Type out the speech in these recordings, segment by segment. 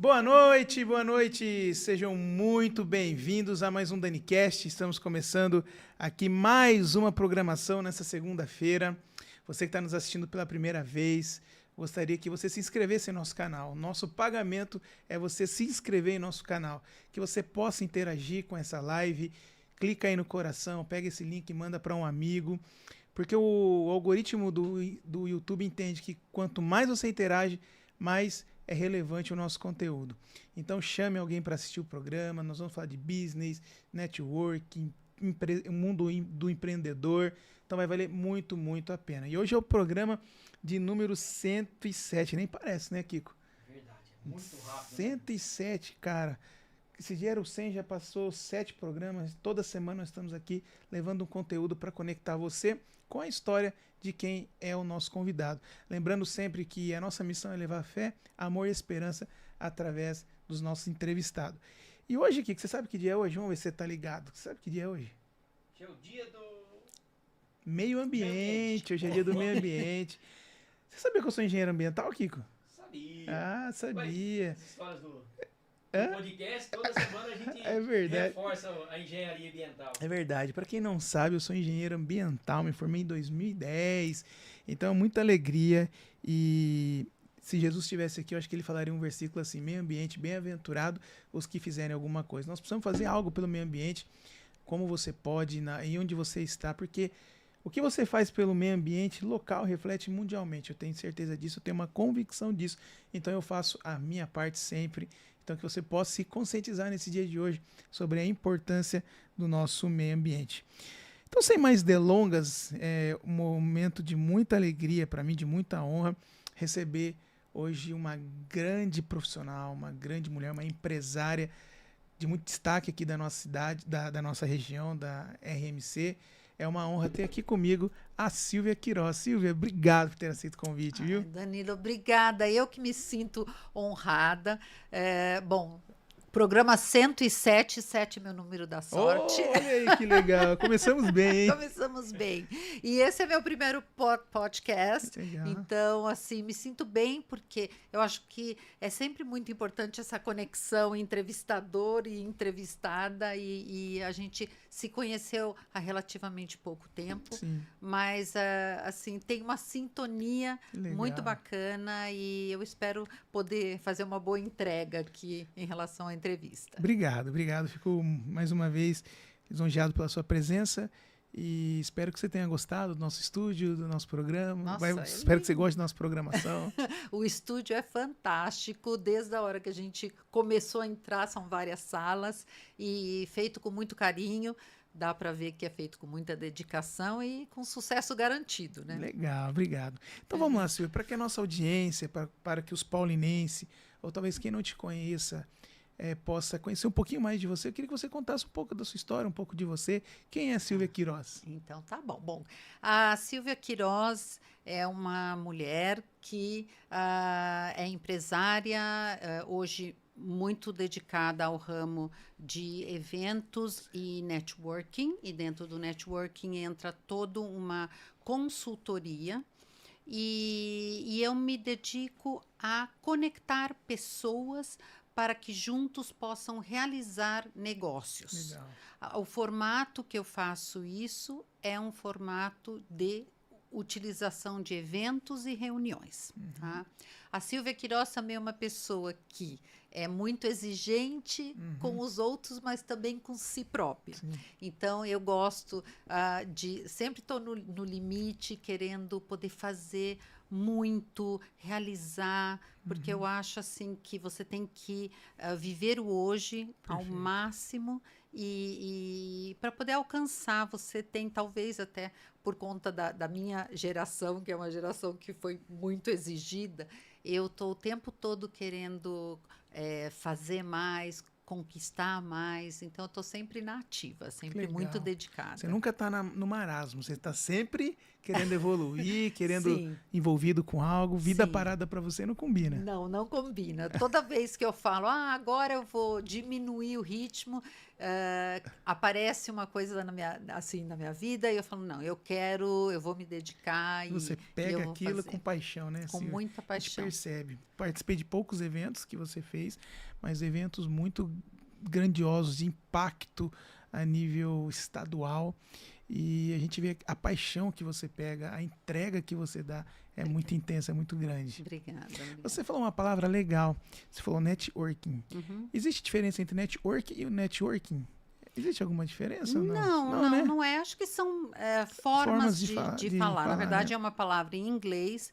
Boa noite, sejam muito bem-vindos a mais um DaniCast. Estamos começando aqui mais uma programação nessa segunda-feira. Você que está nos assistindo pela primeira vez, gostaria que você se inscrevesse em nosso canal. Nosso pagamento é você se inscrever em nosso canal, que você possa interagir com essa live. Clica aí no coração, pega esse link e manda para um amigo, porque o algoritmo do YouTube entende que quanto mais você interage, mais é relevante o nosso conteúdo. Então chame alguém para assistir o programa. Nós vamos falar de business, networking, o mundo do empreendedor. Então vai valer muito, muito a pena. E hoje é o programa de número 107. Nem parece, né, Kiko? Verdade, é muito rápido. 107, cara. Esse dia era o 100, já passou 7 programas. Toda semana nós estamos aqui levando um conteúdo para conectar você com a história de quem é o nosso convidado. Lembrando sempre que a nossa missão é levar fé, amor e esperança através dos nossos entrevistados. E hoje, Kiko, você sabe que dia é hoje? Vamos ver se você está ligado. Você sabe que dia é hoje? Que é o dia do... Meio ambiente. Hoje é dia do meio ambiente. Você sabia que eu sou engenheiro ambiental, Kiko? Sabia. Ah, sabia. As histórias do Hã? podcast, toda semana a gente É verdade. reforça a engenharia ambiental. É verdade. Para quem não sabe, eu sou engenheiro ambiental, me formei em 2010. Então é muita alegria. E se Jesus estivesse aqui, eu acho que ele falaria um versículo assim: meio ambiente, bem-aventurado os que fizerem alguma coisa. Nós precisamos fazer algo pelo meio ambiente, como você pode e onde você está, porque o que você faz pelo meio ambiente local reflete mundialmente. Eu tenho certeza disso, eu tenho uma convicção disso. Então eu faço a minha parte sempre. Então que você possa se conscientizar nesse dia de hoje sobre a importância do nosso meio ambiente. Então, sem mais delongas, é um momento de muita alegria para mim, de muita honra, receber hoje uma grande profissional, uma grande mulher, uma empresária de muito destaque aqui da nossa cidade, da nossa região, da RMC. É uma honra ter aqui comigo a Silvia Queiroz. Silvia, obrigado por ter aceito o convite, viu? Danilo, obrigada. Eu que me sinto honrada. Bom, programa 107, 7 meu número da sorte. Olha aí que legal. Começamos bem, hein? Começamos bem. E esse é meu primeiro podcast. Legal. Então, assim, me sinto bem porque eu acho que é sempre muito importante essa conexão entrevistador e entrevistada. E a gente se conheceu há relativamente pouco tempo. Sim. Mas, assim, tem uma sintonia Legal. muito bacana e eu espero poder fazer uma boa entrega aqui em relação à entrevista. Obrigado. Fico mais uma vez lisonjeado pela sua presença e espero que você tenha gostado do nosso estúdio, do nosso programa. Nossa, Espero que você goste da nossa programação. O estúdio é fantástico, desde a hora que a gente começou a entrar, são várias salas e feito com muito carinho. Dá para ver que é feito com muita dedicação e com sucesso garantido, né? Legal, obrigado. Então vamos lá, Silvia, para que a nossa audiência, para que os paulinenses, ou talvez quem não te conheça, possa conhecer um pouquinho mais de você, eu queria que você contasse um pouco da sua história, um pouco de você. Quem é a Silvia Queiroz? Então tá bom. Bom, a Silvia Queiroz é uma mulher que é empresária, hoje muito dedicada ao ramo de eventos e networking, e dentro do networking entra toda uma consultoria, e eu me dedico a conectar pessoas para que juntos possam realizar negócios. Legal. O formato que eu faço isso é um formato de utilização de eventos e reuniões. Tá? A Silvia Queiroz também é uma pessoa que é muito exigente com os outros, mas também com si própria. Sim. Então, eu gosto de... Sempre estou no limite, querendo poder fazer muito, realizar, porque eu acho assim que você tem que viver o hoje ao Perfeito. máximo e para poder alcançar, você tem talvez até por conta da minha geração, que é uma geração que foi muito exigida, eu estou o tempo todo querendo fazer mais, conquistar mais, então eu estou sempre na ativa, sempre Legal. muito dedicada. Você nunca está no marasmo, você está sempre querendo evoluir, querendo Sim. envolvido com algo. Vida Sim. parada para você não combina. Não, não combina. Toda vez que eu falo, agora eu vou diminuir o ritmo, aparece uma coisa na minha vida e eu falo, não, eu vou me dedicar Você e pega eu vou aquilo fazer com paixão, né? com Assim, muita a gente paixão. percebe. Participei de poucos eventos que você fez, mas eventos muito grandiosos, de impacto a nível estadual. E a gente vê a paixão que você pega, a entrega que você dá é muito intensa, é muito grande. Obrigada. Você falou uma palavra legal. Você falou networking. Uhum. Existe diferença entre network e o networking? Existe alguma diferença ou não? Não, né? não é. Acho que são formas de falar. Na verdade, né? é uma palavra em inglês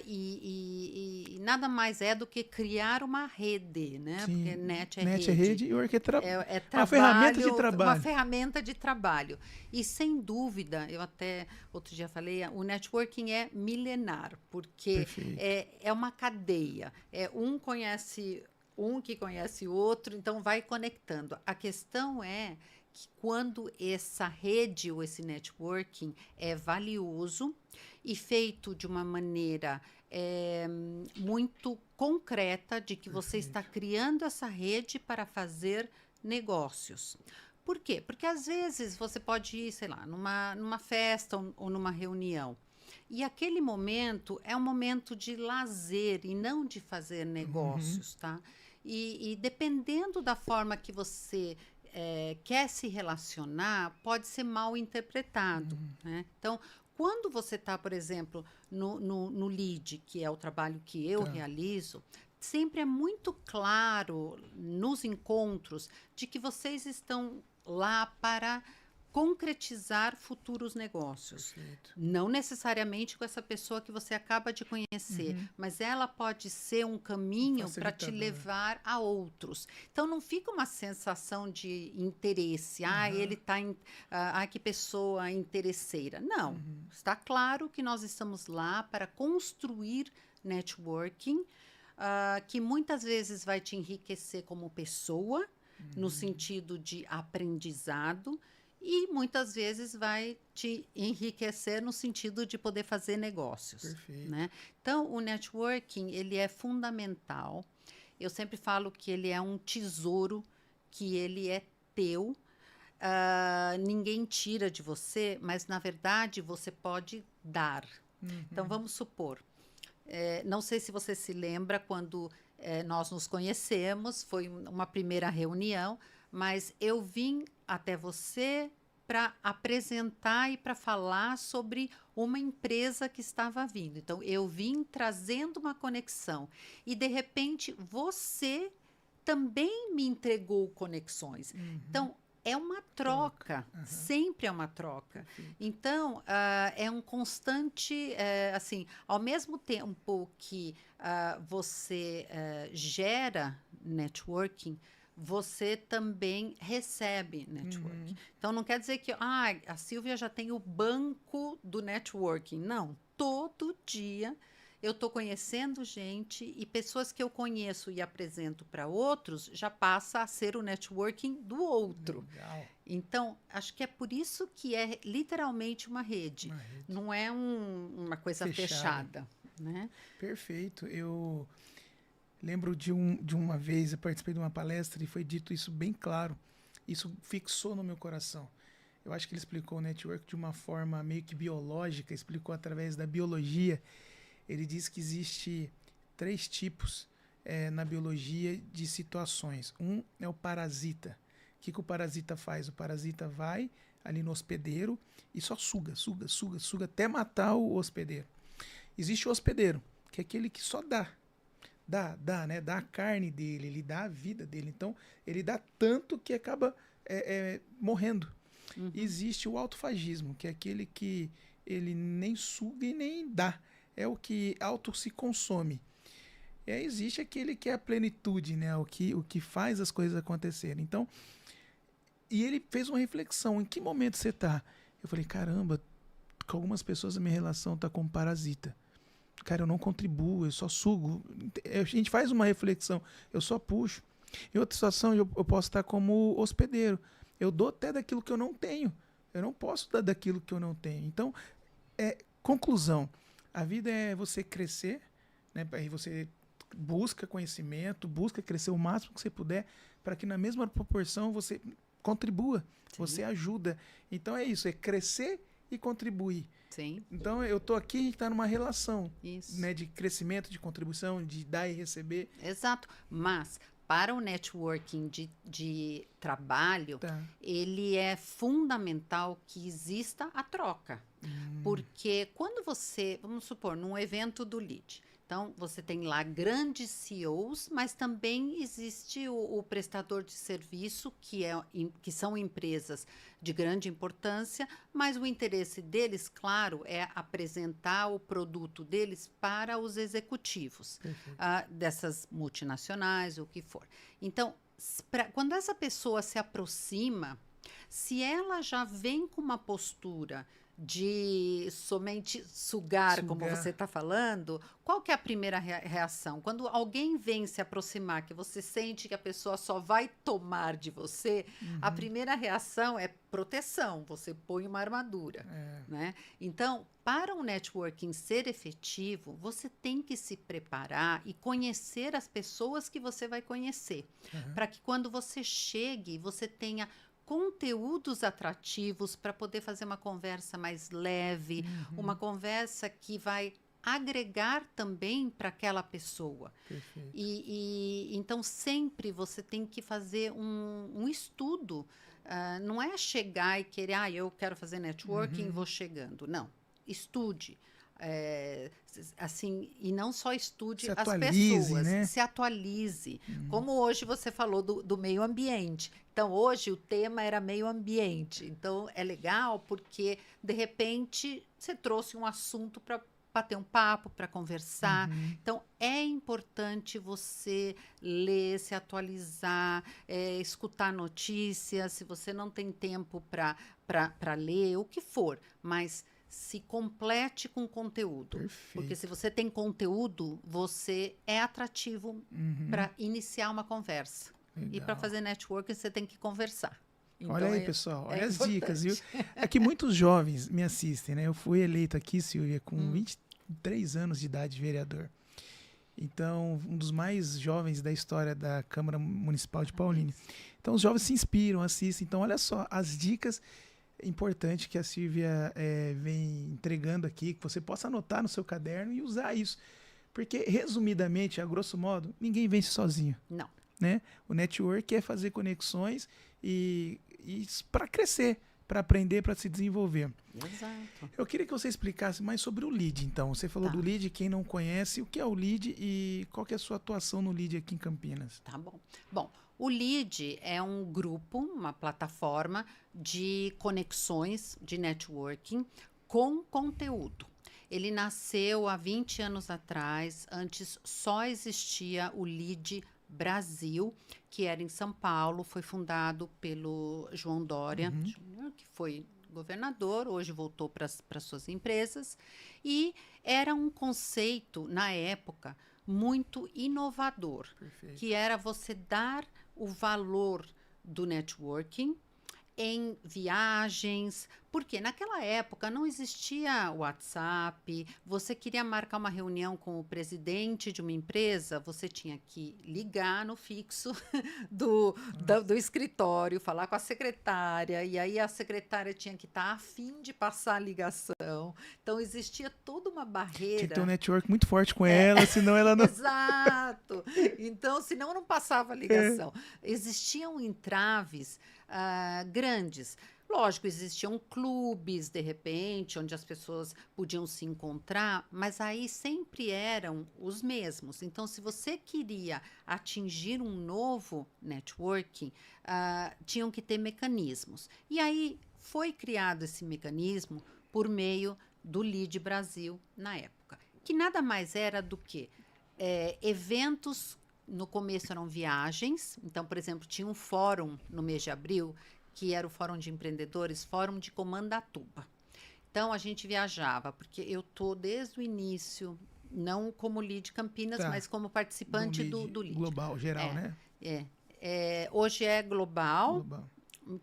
e nada mais é do que criar uma rede, né? Sim. Porque net é Net é rede. rede e work é É uma ferramenta de uma trabalho. ferramenta de trabalho. E sem dúvida, eu até outro dia falei, o networking é milenar, porque Perfeito. é uma cadeia. Um conhece um que conhece o outro, então vai conectando. A questão é que quando essa rede ou esse networking é valioso e feito de uma maneira muito concreta, de que você está criando essa rede para fazer negócios. Por quê? Porque às vezes você pode ir, sei lá, numa festa ou numa reunião. E aquele momento é um momento de lazer e não de fazer negócios, tá? E dependendo da forma que você quer se relacionar, pode ser mal interpretado, né? Então, quando você está, por exemplo, no lead, que é o trabalho que eu realizo, sempre é muito claro nos encontros de que vocês estão lá para concretizar futuros negócios. Perfeito. Não necessariamente com essa pessoa que você acaba de conhecer, mas ela pode ser um caminho para te levar a outros. Então não fica uma sensação de interesse. Ele está que pessoa interesseira. Não. Está claro que nós estamos lá para construir networking, que muitas vezes vai te enriquecer como pessoa, no sentido de aprendizado, e muitas vezes vai te enriquecer no sentido de poder fazer negócios. Perfeito. Né? Então, o networking, ele é fundamental. Eu sempre falo que ele é um tesouro, que ele é teu. Ninguém tira de você, mas, na verdade, você pode dar. Então, vamos supor. Não sei se você se lembra quando nós nos conhecemos, foi uma primeira reunião, mas eu vim até você para apresentar e para falar sobre uma empresa que estava vindo. Então, eu vim trazendo uma conexão. E, de repente, você também me entregou conexões. Então, é uma troca. Sempre é uma troca. Então, é um constante, assim, ao mesmo tempo que você gera networking, você também recebe networking. Então, não quer dizer que a Silvia já tem o banco do networking. Não, todo dia eu estou conhecendo gente e pessoas que eu conheço e apresento para outros já passa a ser o networking do outro. Legal. Então, acho que é por isso que é literalmente uma rede. Não é uma coisa fechada, né? Perfeito. Eu lembro de uma vez, eu participei de uma palestra e foi dito isso bem claro. Isso fixou no meu coração. Eu acho que ele explicou o network de uma forma meio que biológica, explicou através da biologia. Ele diz que existe 3 tipos na biologia de situações. Um é o parasita. O que o parasita faz? O parasita vai ali no hospedeiro e só suga até matar o hospedeiro. Existe o hospedeiro, que é aquele que só dá, né? Dá a carne dele, ele dá a vida dele. Então, ele dá tanto que acaba morrendo. Existe o autofagismo, que é aquele que ele nem suga e nem dá. É o que auto se consome. E aí existe aquele que é a plenitude, né? O que faz as coisas acontecerem. Então, e ele fez uma reflexão. Em que momento você está? Eu falei, caramba, com algumas pessoas a minha relação está como parasita. Cara, eu não contribuo, eu só sugo. A gente faz uma reflexão, eu só puxo. Em outra situação, eu posso estar como hospedeiro. Eu dou até daquilo que eu não tenho. Eu não posso dar daquilo que eu não tenho. Então, Conclusão. A vida é você crescer, né? Aí você busca conhecimento, busca crescer o máximo que você puder, para que na mesma proporção você contribua, Sim. você ajuda. Então é isso, é crescer e contribuir. Sim, Então eu tô aqui, a gente tá numa relação, isso. né, de crescimento, de contribuição, de dar e receber. Exato. Mas para o networking de trabalho, Tá. ele é fundamental que exista a troca. Porque quando você, vamos supor, num evento do LEAD, então você tem lá grandes CEOs, mas também existe o prestador de serviço, que são empresas de grande importância, mas o interesse deles, claro, é apresentar o produto deles para os executivos Perfeito. dessas multinacionais, o que for. Então, quando essa pessoa se aproxima, se ela já vem com uma postura de somente sugar, como Sugar. você está falando, qual que é a primeira reação? Quando alguém vem se aproximar, que você sente que a pessoa só vai tomar de você, a primeira reação é proteção, você põe uma armadura, né? Então, para o networking ser efetivo, você tem que se preparar e conhecer as pessoas que você vai conhecer, para que quando você chegue, você tenha conteúdos atrativos para poder fazer uma conversa mais leve, uma conversa que vai agregar também para aquela pessoa. Perfeito. Então sempre você tem que fazer um estudo. Não é chegar e querer, eu quero fazer networking, vou chegando. Não, estude. Assim, e não só estude Se as atualize, pessoas, né? se atualize. Como hoje você falou do meio ambiente. Então, hoje o tema era meio ambiente. Então, é legal porque, de repente, você trouxe um assunto para bater um papo, para conversar. Então, é importante você ler, se atualizar, escutar notícias. Se você não tem tempo para ler, o que for, mas se complete com conteúdo. Perfeito. Porque se você tem conteúdo, você é atrativo para iniciar uma conversa. E para fazer networking, você tem que conversar. Então, Olha aí, pessoal, olha as importante. dicas, viu? É que muitos jovens me assistem, né? Eu fui eleito aqui, Silvia, com 23 anos de idade de vereador. Então, um dos mais jovens da história da Câmara Municipal de Paulínia. Então, os jovens se inspiram, assistem. Então, olha só, as dicas importantes que a Silvia vem entregando aqui, que você possa anotar no seu caderno e usar isso. Porque, resumidamente, a grosso modo, ninguém vence sozinho. Não. Né? O network é fazer conexões e para crescer, para aprender, para se desenvolver. Exato. Eu queria que você explicasse mais sobre o LEAD, então. Você falou do LEAD, quem não conhece, o que é o LEAD e qual que é a sua atuação no LEAD aqui em Campinas? Tá bom. Bom, o LEAD é um grupo, uma plataforma de conexões de networking com conteúdo. Ele nasceu há 20 anos atrás, antes só existia o LEAD Brasil, que era em São Paulo, foi fundado pelo João Dória, que foi governador, hoje voltou para suas empresas, e era um conceito, na época, muito inovador, que era você dar o valor do networking em viagens, porque naquela época não existia WhatsApp, você queria marcar uma reunião com o presidente de uma empresa, você tinha que ligar no fixo do escritório, falar com a secretária, e aí a secretária tinha que estar a fim de passar a ligação. Então existia toda uma barreira. Tinha que ter um network muito forte com ela, senão ela não... Exato! Então, senão não passava a ligação. Existiam entraves grandes. Lógico, existiam clubes, de repente, onde as pessoas podiam se encontrar, mas aí sempre eram os mesmos. Então, se você queria atingir um novo networking, tinham que ter mecanismos. E aí foi criado esse mecanismo por meio do LEAD Brasil na época, que nada mais era do que eventos. No começo eram viagens, então, por exemplo, tinha um fórum no mês de abril, que era o Fórum de Empreendedores, Fórum de Comandatuba. Então, a gente viajava, porque eu estou desde o início, não como LEAD Campinas, mas como participante do LEAD. Global, geral, né? Hoje é global,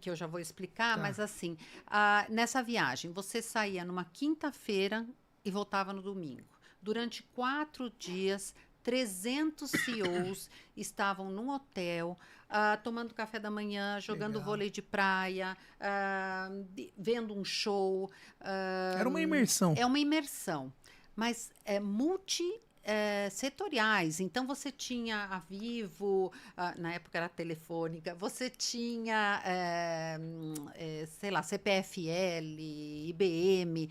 que eu já vou explicar, Tá. mas assim, nessa viagem, você saía numa quinta-feira e voltava no domingo. Durante 4 dias, 300 CEOs estavam num hotel, tomando café da manhã, jogando Legal. vôlei de praia, vendo um show. Era uma imersão. É uma imersão, mas é setoriais. Então, você tinha a Vivo, na época era a Telefônica, você tinha, sei lá, CPFL, IBM,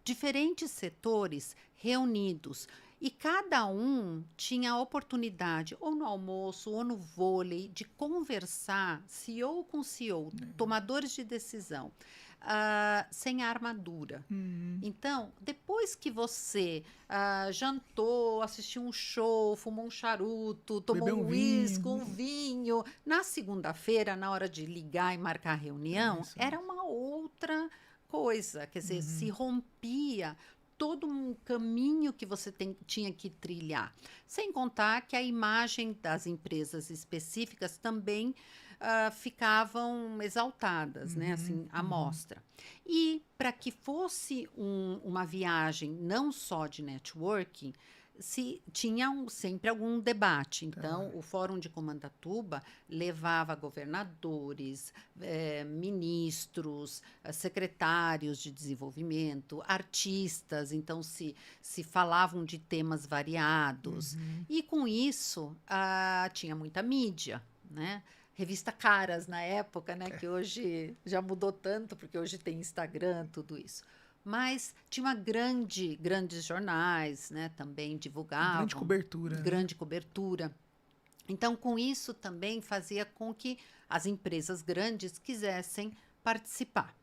diferentes setores reunidos. E cada um tinha a oportunidade, ou no almoço, ou no vôlei, de conversar, CEO com CEO, tomadores de decisão, sem armadura. Então, depois que você jantou, assistiu um show, fumou um charuto, tomou Bebeu um um uísque, vinho. um vinho, na segunda-feira, na hora de ligar e marcar a reunião, Isso. era uma outra coisa. Quer dizer, se rompia todo um caminho que você tinha que trilhar. Sem contar que a imagem das empresas específicas também ficavam exaltadas, né? Assim, à mostra. E para que fosse uma viagem não só de networking, se tinha sempre algum debate. Então, o Fórum de Comandatuba levava governadores, ministros, secretários de desenvolvimento, artistas. Então, se falavam de temas variados. E, com isso, tinha muita mídia, né? Revista Caras na época, né? Que hoje já mudou tanto, porque hoje tem Instagram, tudo isso. Mas tinha grandes jornais, né? Também divulgavam. Grande cobertura. Grande cobertura. Então, com isso também fazia com que as empresas grandes quisessem participar.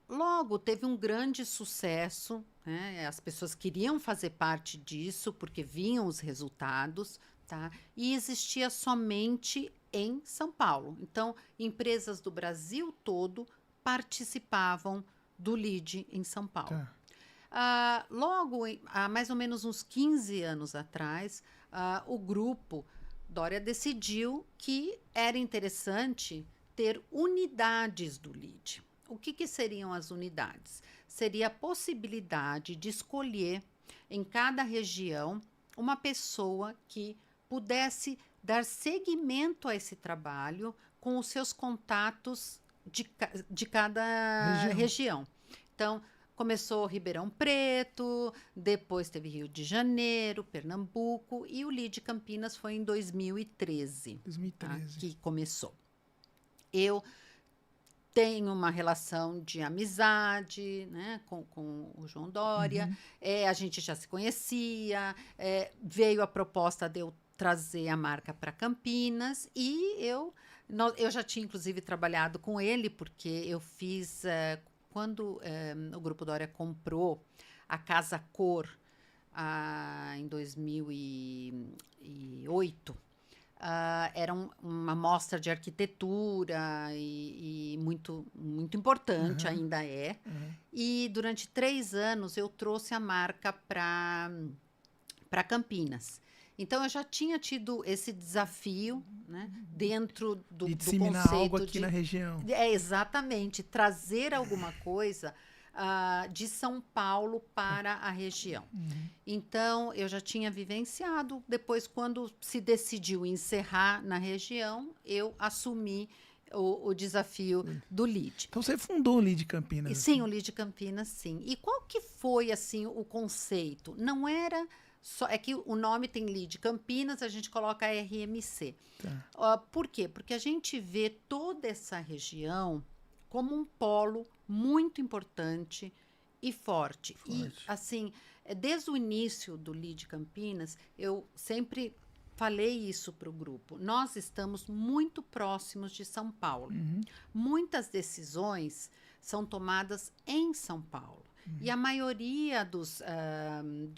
Logo, teve um grande sucesso, né? As pessoas queriam fazer parte disso, porque viam os resultados, tá? E existia somente em São Paulo. Então, empresas do Brasil todo participavam do LEAD em São Paulo. Tá. Logo, há mais ou menos uns 15 anos atrás, o grupo Dória decidiu que era interessante ter unidades do LEAD. O que seriam as unidades? Seria a possibilidade de escolher em cada região uma pessoa que pudesse dar seguimento a esse trabalho com os seus contatos de cada região. Então, começou Ribeirão Preto, depois teve Rio de Janeiro, Pernambuco, e o LEAD Campinas foi em 2013. 2013. Que começou. Eu tenho uma relação de amizade, né, com o João Dória. A gente já se conhecia, veio a proposta de eu trazer a marca para Campinas e eu já tinha, inclusive, trabalhado com ele, porque eu fiz, quando o Grupo Dória comprou a Casa Cor em 2008, era uma mostra de arquitetura e muito, muito importante, ainda é. E durante 3 anos eu trouxe a marca para Campinas. Então, eu já tinha tido esse desafio, né, dentro do de disseminar conceito algo aqui na região. Exatamente, trazer alguma coisa de São Paulo para a região. Então, eu já tinha vivenciado. Depois, quando se decidiu encerrar na região, eu assumi o desafio do LEAD. Então, você fundou o LEAD Campinas. Sim, o LEAD Campinas, sim. E qual que foi, assim, o conceito? Não era... É que o nome tem LEAD Campinas, a gente coloca RMC. Tá. Por quê? Porque a gente vê toda essa região como um polo muito importante e forte. E, assim, desde o início do LEAD Campinas, eu sempre falei isso para o grupo. Nós estamos muito próximos de São Paulo. Muitas decisões são tomadas em São Paulo. E a maioria dos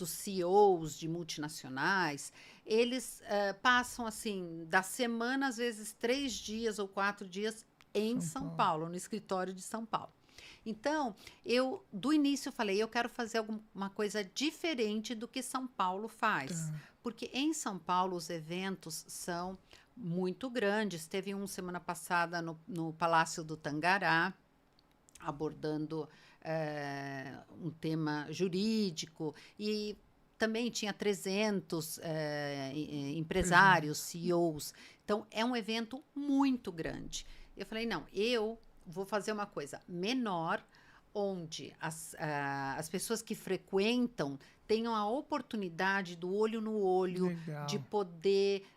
CEOs de multinacionais, eles passam, assim, da semana, às vezes, 3 dias ou 4 dias em São Paulo, no escritório de São Paulo. Então, eu, do início, falei, eu quero fazer alguma coisa diferente do que São Paulo faz. Porque em São Paulo, os eventos são muito grandes. Teve um semana passada no Palácio do Tangará, abordando um tema jurídico, e também tinha 300 empresários, CEOs. Então, é um evento muito grande. Eu falei, não, eu vou fazer uma coisa menor, onde as pessoas que frequentam tenham a oportunidade do olho no olho, Legal. de poder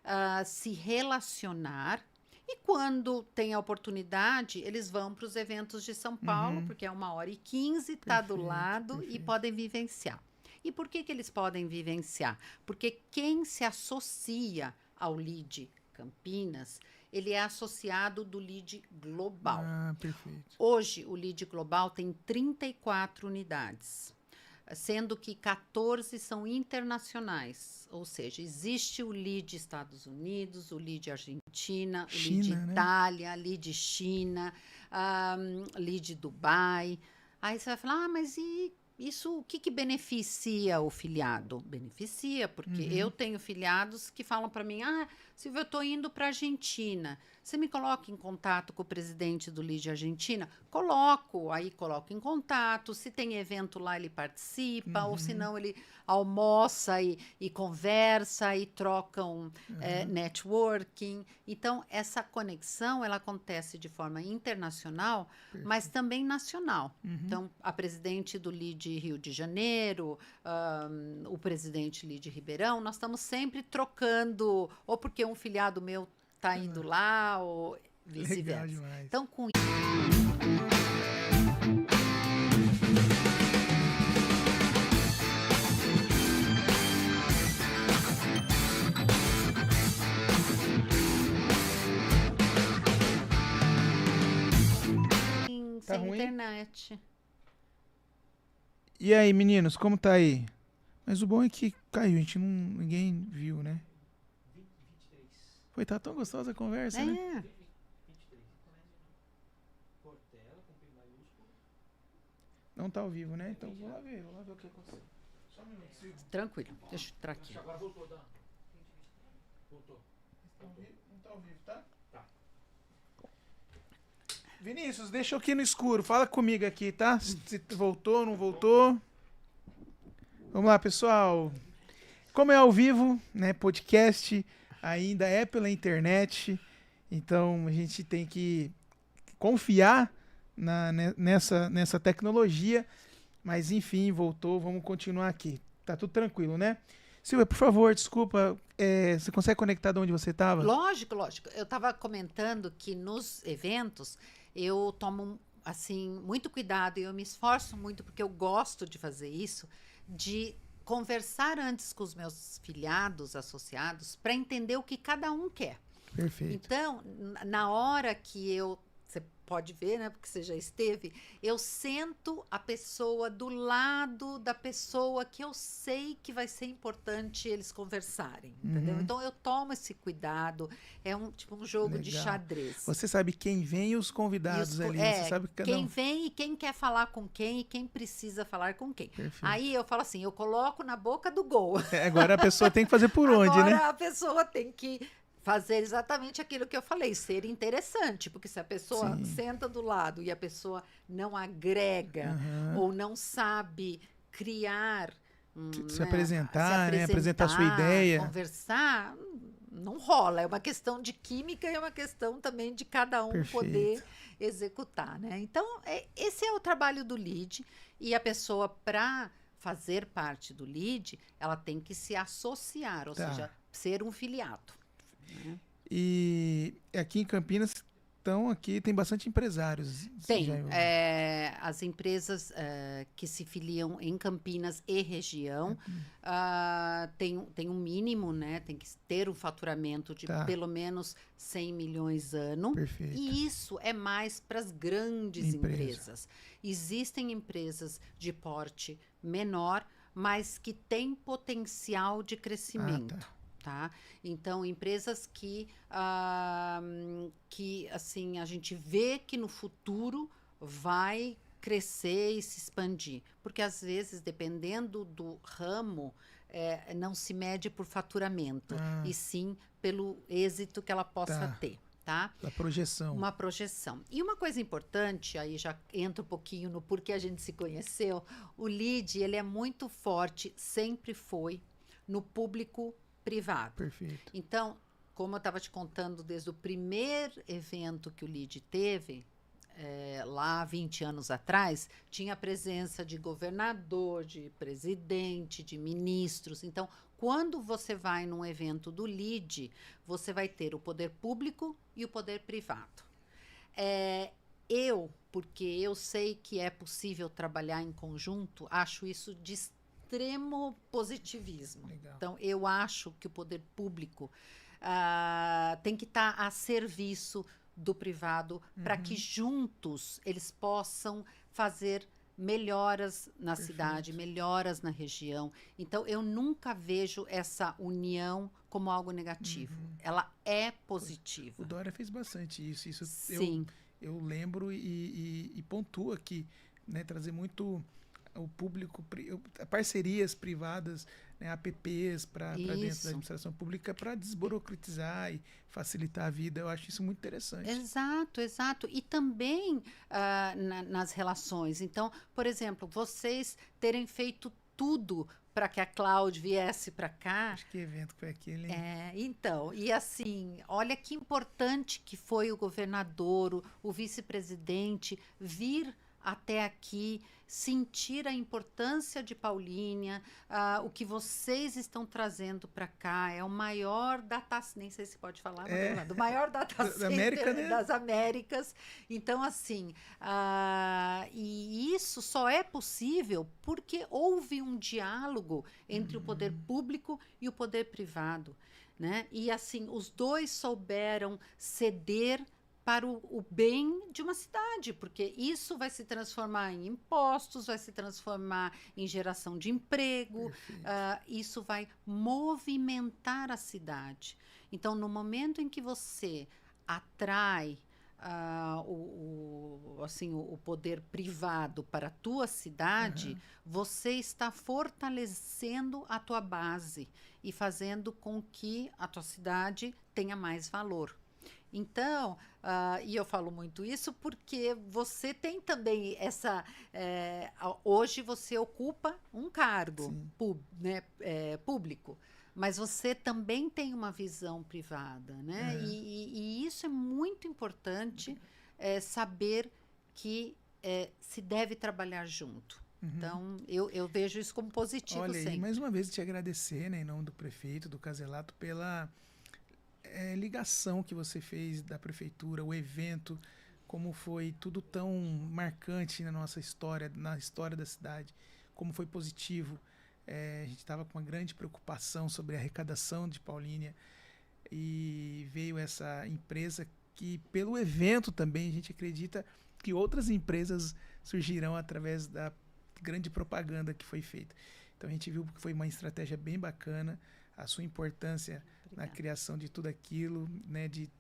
se relacionar. E quando tem a oportunidade, eles vão para os eventos de São Paulo, porque é 1h15, está do Perfeito, lado e perfeito. podem vivenciar. E por que eles podem vivenciar? Porque quem se associa ao LEAD Campinas, ele é associado do LEAD Global. Ah, perfeito. Hoje, o LEAD Global tem 34 unidades, sendo que 14 são internacionais. Ou seja, existe o LEAD Estados Unidos, o LEAD Argentina, o LEAD China, né? Itália, LEAD China, LEAD Dubai. Aí você vai falar, mas e isso, o que beneficia o filiado? Beneficia, porque eu tenho filiados que falam para mim, Silvia, eu estou indo para a Argentina. Você me coloca em contato com o presidente do LEAD Argentina? Coloco em contato. Se tem evento lá, ele participa, ou se não, ele almoça e conversa e trocam networking. Então, essa conexão, ela acontece de forma internacional, mas também nacional. Então, a presidente do LEAD Rio de Janeiro, o presidente LEAD Ribeirão, nós estamos sempre trocando, ou porque um filiado meu está indo lá, ou Legal vice-versa. demais. Então, com Tá sem ruim? internet. E aí, meninos, como tá aí? Mas o bom é que caiu, ninguém viu, né? 23. Foi, tá tão gostosa a conversa, né? 23. Portela, com P maiúsculo. Não tá ao vivo, né? Então vou lá ver o que aconteceu. Só um minuto, Silvio. Tranquilo, deixa eu entrar aqui. Agora voltou, Dan. Voltou. Não tá ao vivo, tá? Tá. Vinícius, deixa eu aqui no escuro. Fala comigo aqui, tá? Se voltou, não voltou. Vamos lá, pessoal. Como é ao vivo, né? Podcast ainda é pela internet. Então a gente tem que confiar nessa tecnologia. Mas enfim, voltou. Vamos continuar aqui. Tá tudo tranquilo, né? Silvia, por favor, desculpa. Você consegue conectar de onde você estava? Lógico, lógico. Eu estava comentando que nos eventos eu tomo assim muito cuidado e eu me esforço muito porque eu gosto de fazer isso, de conversar antes com os meus filiados, associados, para entender o que cada um quer. Perfeito. Então, na hora que você pode ver, né, porque você já esteve, eu sento a pessoa do lado da pessoa que eu sei que vai ser importante eles conversarem, entendeu? Então, eu tomo esse cuidado, é tipo um jogo de Legal. xadrez. Você sabe quem vem e os convidados ali. Você sabe que cada quem um. vem e quem quer falar com quem e quem precisa falar com quem. Perfeito. Aí eu falo assim, eu coloco na boca do gol. Agora a pessoa tem que fazer por onde, Agora né? a pessoa tem que fazer exatamente aquilo que eu falei, ser interessante, porque se a pessoa Sim. senta do lado e a pessoa não agrega ou não sabe criar, Se apresentar, né? Apresentar a sua ideia. conversar, não rola. É uma questão de química e é uma questão também de cada um Perfeito. poder executar, né? Então, esse é o trabalho do LEAD e a pessoa, para fazer parte do LEAD, ela tem que se associar, ou Tá. seja, ser um filiado. E aqui em Campinas tem bastante empresários. Você Tem. já viu? As empresas que se filiam em Campinas e região tem um mínimo, né? Tem que ter um faturamento de Tá. pelo menos 100 milhões ano. Perfeito. E isso é mais para as grandes empresas. Existem empresas de porte menor, mas que têm potencial de crescimento. Tá? Então, empresas que assim, a gente vê que no futuro vai crescer e se expandir. Porque, às vezes, dependendo do ramo, não se mede por faturamento, e sim pelo êxito que ela possa ter. Tá? Da projeção. Uma projeção. E uma coisa importante, aí já entra um pouquinho no porquê a gente se conheceu, o LEAD, ele é muito forte, sempre foi, no público privado. Perfeito. Então, como eu estava te contando, desde o primeiro evento que o LEAD teve, lá 20 anos atrás, tinha a presença de governador, de presidente, de ministros. Então, quando você vai num evento do LEAD, você vai ter o poder público e o poder privado. Porque eu sei que é possível trabalhar em conjunto, acho isso de extremo positivismo. Legal. Então, eu acho que o poder público tem que estar a serviço do privado, para que juntos eles possam fazer melhoras na cidade, melhoras na região. Então, eu nunca vejo essa união como algo negativo. Ela é positiva. O Dória fez bastante isso. Isso Sim. Eu lembro e pontuo aqui, né, trazer muito o público, parcerias privadas, né, APPs para dentro da administração pública para desburocratizar e facilitar a vida. Eu acho isso muito interessante. Exato, exato. E também nas relações. Então, por exemplo, vocês terem feito tudo para que a Cláudia viesse para cá. Acho que evento foi aquele. Então, e assim, olha que importante que foi o governador, o vice-presidente vir até aqui, sentir a importância de Paulínia, o que vocês estão trazendo para cá é o maior data, nem sei se pode falar, do maior data center América, né? das Américas. Então, assim, e isso só é possível porque houve um diálogo entre o poder público e o poder privado, né? E assim, os dois souberam ceder para o bem de uma cidade, porque isso vai se transformar em impostos, vai se transformar em geração de emprego, isso vai movimentar a cidade. Então, no momento em que você atrai o poder privado para a tua cidade, você está fortalecendo a tua base e fazendo com que a tua cidade tenha mais valor. Então, e eu falo muito isso porque você tem também essa... hoje você ocupa um cargo público, mas você também tem uma visão privada, né? E isso é muito importante, saber que se deve trabalhar junto. Então, eu vejo isso como positivo. Olha, sempre. E mais uma vez te agradecer, né, em nome do prefeito, do Caselato, pela ligação que você fez da prefeitura, o evento, como foi tudo tão marcante na nossa história, na história da cidade, como foi positivo. A gente estava com uma grande preocupação sobre a arrecadação de Paulínia e veio essa empresa que, pelo evento também, a gente acredita que outras empresas surgirão através da grande propaganda que foi feita. Então a gente viu que foi uma estratégia bem bacana, a sua importância na criação de tudo aquilo, né, de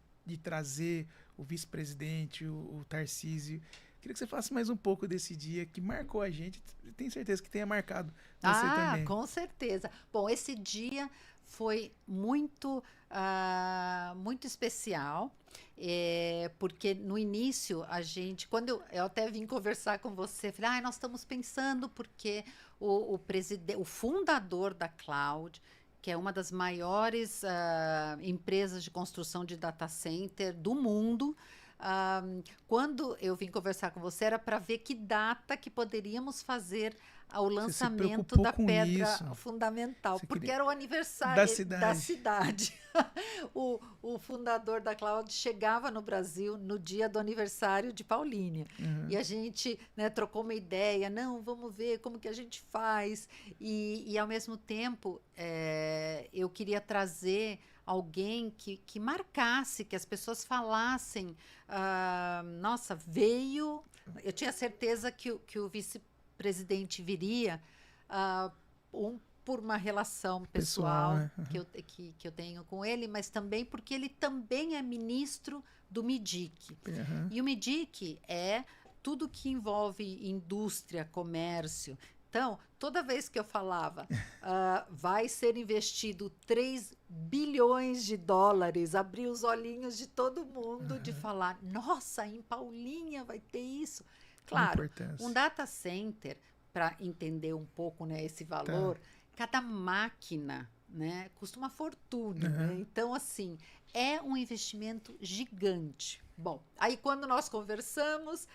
trazer o vice-presidente, o Tarcísio. Queria que você falasse mais um pouco desse dia que marcou a gente. Tenho certeza que tenha marcado você também. Com certeza. Bom, esse dia foi muito especial, porque no início quando eu até vim conversar com você, falei, nós estamos pensando porque o fundador da Cloud, que é uma das maiores empresas de construção de data center do mundo, quando eu vim conversar com você, era para ver que data que poderíamos fazer o lançamento da pedra fundamental, porque era o aniversário da cidade. O fundador da Cloud chegava no Brasil no dia do aniversário de Paulínia. E a gente, né, trocou uma ideia, vamos ver como que a gente faz. E ao mesmo tempo, eu queria trazer alguém que marcasse, que as pessoas falassem, nossa, veio... Eu tinha certeza que o vice-presidente viria por uma relação pessoal que eu tenho com ele, mas também porque ele também é ministro do MIDIC. E o MIDIC é tudo que envolve indústria, comércio. Então, toda vez que eu falava, vai ser investido 3 bilhões de dólares, abri os olhinhos de todo mundo de falar, nossa, em Paulinha vai ter isso. Claro, um data center, para entender um pouco, né, esse valor, cada máquina, né, custa uma fortuna. Né? Então, assim, é um investimento gigante. Bom, aí quando nós conversamos,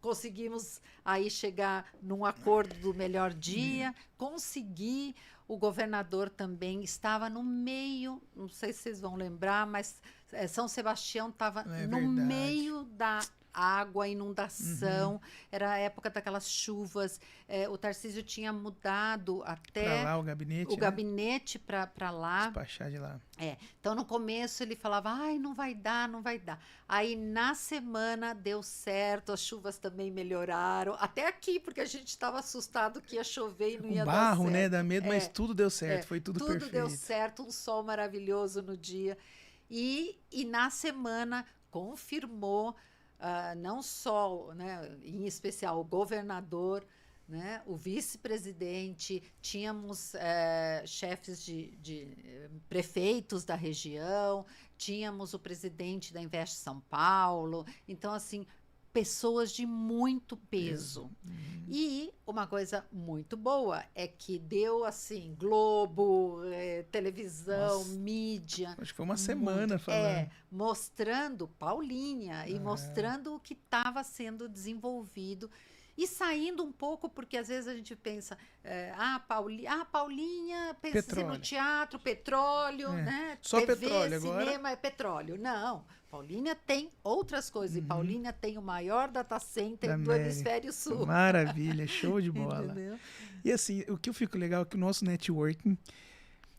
conseguimos aí chegar num acordo do melhor dia, consegui. O governador também estava no meio, não sei se vocês vão lembrar, mas São Sebastião estava no meio da água, inundação, era a época daquelas chuvas, o Tarcísio tinha mudado até pra lá, o gabinete para lá. Despachar de lá. Então no começo ele falava, ai, não vai dar, não vai dar. Aí na semana deu certo, as chuvas também melhoraram, até aqui, porque a gente estava assustado que ia chover e não ia dar certo. O barro, né, dá medo, mas tudo deu certo, foi tudo perfeito. Tudo deu certo, um sol maravilhoso no dia. E na semana confirmou, não só, né, em especial o governador, né, o vice-presidente, tínhamos chefes de prefeitos da região, tínhamos o presidente da Invest São Paulo, então assim, pessoas de muito peso. E uma coisa muito boa é que deu assim, Globo, televisão, mídia. Acho que foi uma semana falando. Mostrando Paulinha e mostrando o que estava sendo desenvolvido. E saindo um pouco, porque às vezes a gente pensa, Paulinha, pensa no teatro, petróleo, né? Só TV, petróleo agora. Cinema é petróleo. Não, Paulinha tem outras coisas. E Paulinha tem o maior data center do Hemisfério Sul. Maravilha, show de bola. Entendeu? E assim, o que eu fico legal é que o nosso networking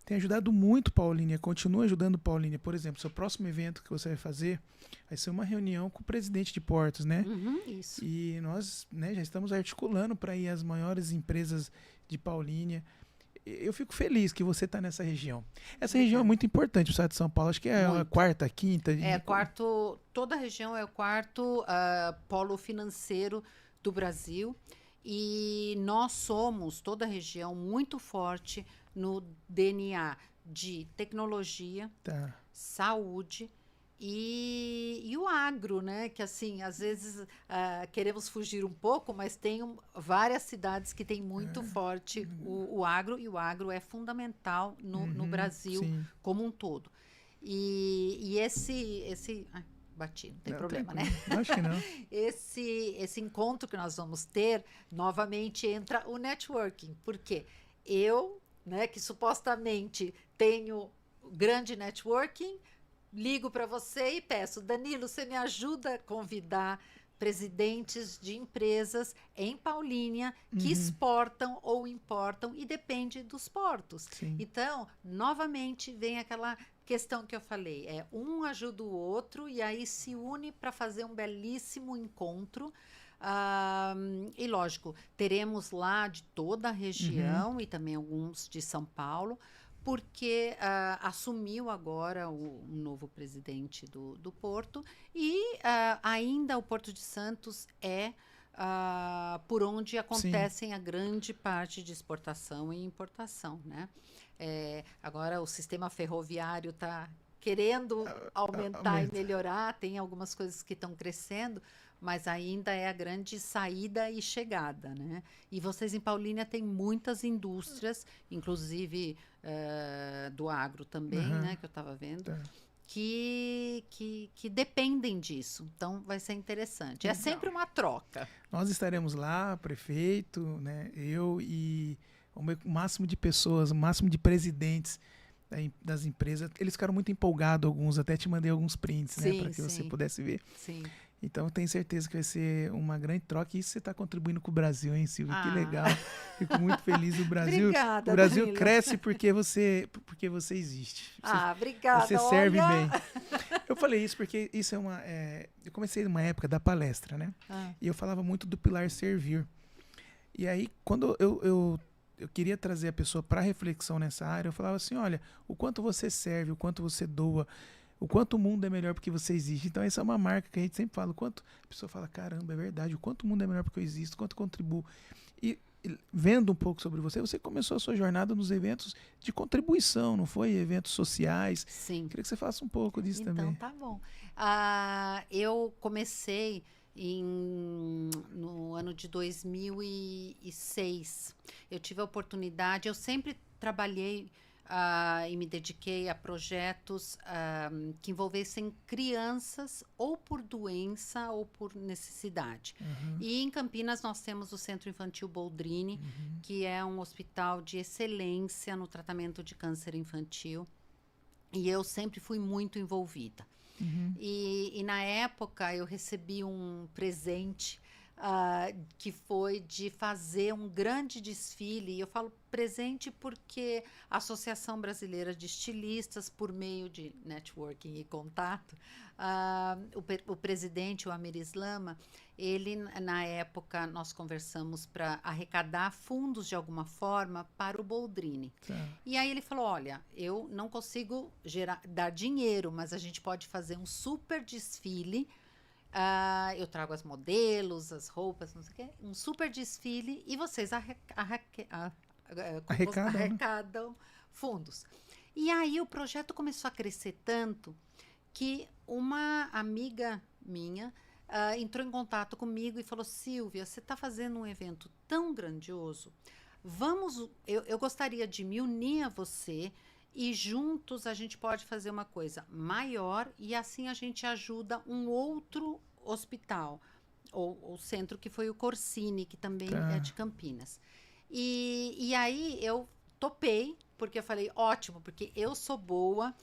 tem ajudado muito Paulínia, continua ajudando Paulínia. Por exemplo, seu próximo evento que você vai fazer vai ser uma reunião com o presidente de Portos, né? Isso. E nós, né, já estamos articulando para ir às maiores empresas de Paulínia. Eu fico feliz que você está nessa região. Essa região é muito importante para o estado de São Paulo. Acho que é a quarta, quinta. Toda a região é o quarto polo financeiro do Brasil. E nós somos, toda a região, muito forte no DNA de tecnologia, saúde e o agro, né? Que assim, às vezes queremos fugir um pouco, mas tem várias cidades que têm muito forte o agro, e o agro é fundamental no Brasil como um todo. E esse bati, não tem problema, né? Acho que não. Esse encontro que nós vamos ter, novamente entra o networking, porque eu, né, que supostamente tenho grande networking, ligo para você e peço, Danilo, você me ajuda a convidar presidentes de empresas em Paulínia que exportam ou importam e depende dos portos. Então, novamente, vem aquela questão que eu falei, um ajuda o outro e aí se une para fazer um belíssimo encontro. E lógico, teremos lá de toda a região e também alguns de São Paulo, porque assumiu agora um novo presidente do Porto e ainda o Porto de Santos é por onde acontecem a grande parte de exportação e importação, né? Agora o sistema ferroviário está querendo aumentar e melhorar, tem algumas coisas que estão crescendo, mas ainda é a grande saída e chegada, né? E vocês em Paulínia têm muitas indústrias, inclusive do agro também, né? Que eu estava vendo, que dependem disso. Então, vai ser interessante. É sempre uma troca. Nós estaremos lá, prefeito, né? Eu e o máximo de pessoas, o máximo de presidentes das empresas. Eles ficaram muito empolgados, alguns. Até te mandei alguns prints, né? Para que você pudesse ver. Sim. Então, eu tenho certeza que vai ser uma grande troca. E isso você está contribuindo com o Brasil, hein, Silvia? Que legal. Fico muito feliz. O Brasil, obrigada, o Brasil Danilo. cresce porque você existe. Obrigada. Você serve bem. Eu falei isso porque isso eu comecei numa época da palestra, né? E eu falava muito do pilar servir. E aí, quando eu queria trazer a pessoa para reflexão nessa área, eu falava assim, olha, o quanto você serve, o quanto você doa, o quanto o mundo é melhor porque você existe. Então, essa é uma marca que a gente sempre fala. O quanto a pessoa fala, caramba, é verdade. O quanto o mundo é melhor porque eu existo, o quanto eu contribuo. E vendo um pouco sobre você, você começou a sua jornada nos eventos de contribuição, não foi? Eventos sociais. Sim. Queria que você faça um pouco disso Então, também. tá bom. Eu comecei no ano de 2006. Eu tive a oportunidade, eu sempre trabalhei e me dediquei a projetos que envolvessem crianças ou por doença ou por necessidade. E em Campinas nós temos o Centro Infantil Boldrini, que é um hospital de excelência no tratamento de câncer infantil. E eu sempre fui muito envolvida. E na época eu recebi um presente que foi de fazer um grande desfile. E eu falo presente porque a Associação Brasileira de Estilistas, por meio de networking e contato, o presidente, o Amir Islama, ele, na época, nós conversamos para arrecadar fundos de alguma forma para o Boldrini. Tá. E aí ele falou, olha, eu não consigo dar dinheiro, mas a gente pode fazer um super desfile. Eu trago as modelos, as roupas, não sei o quê, um super desfile e vocês arrecadam fundos. E aí o projeto começou a crescer tanto que uma amiga minha entrou em contato comigo e falou, Silvia, você está fazendo um evento tão grandioso, eu gostaria de me unir a você e juntos a gente pode fazer uma coisa maior e assim a gente ajuda um outro hospital, ou centro, que foi o Corsini, que também é de Campinas. E aí eu topei, porque eu falei, ótimo, porque eu sou boa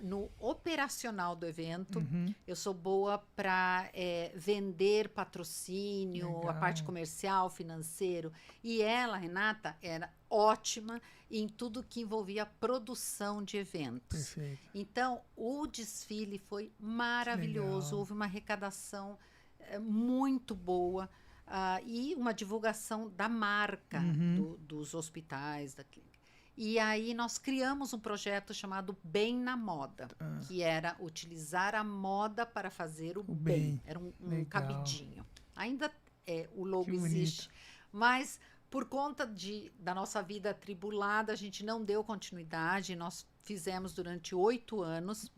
no operacional do evento, eu sou boa para vender patrocínio, Legal. a parte comercial, financeiro. E ela, Renata, era ótima em tudo que envolvia produção de eventos. Perfeito. Então, o desfile foi maravilhoso, Legal. houve uma arrecadação muito boa e uma divulgação da marca dos hospitais, da clínica. E aí nós criamos um projeto chamado Bem na Moda, que era utilizar a moda para fazer o bem. Era um cabidinho. Ainda o logo existe, mas por conta da nossa vida atribulada, a gente não deu continuidade, nós fizemos durante 8 anos.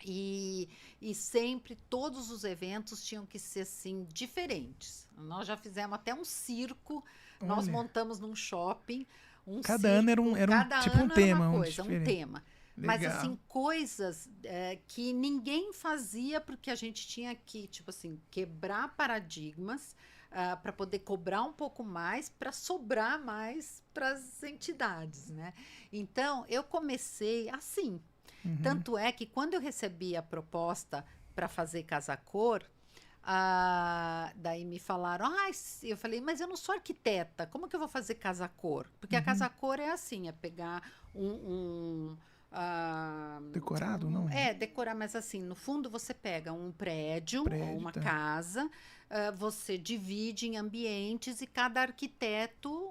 E sempre todos os eventos tinham que ser assim diferentes. Nós já fizemos até um circo, nós montamos num shopping. Cada ano era um tema, um tema. Mas assim, coisas que ninguém fazia porque a gente tinha que, tipo assim, quebrar paradigmas para poder cobrar um pouco mais, para sobrar mais para as entidades, né? Então, eu comecei assim. Tanto é que quando eu recebi a proposta para fazer Casa Cor, daí me falaram, eu falei, mas eu não sou arquiteta, como que eu vou fazer Casa Cor? Porque a Casa Cor é assim, é pegar decorado, não? Decorar, mas assim, no fundo você pega um prédio ou uma casa, você divide em ambientes e cada arquiteto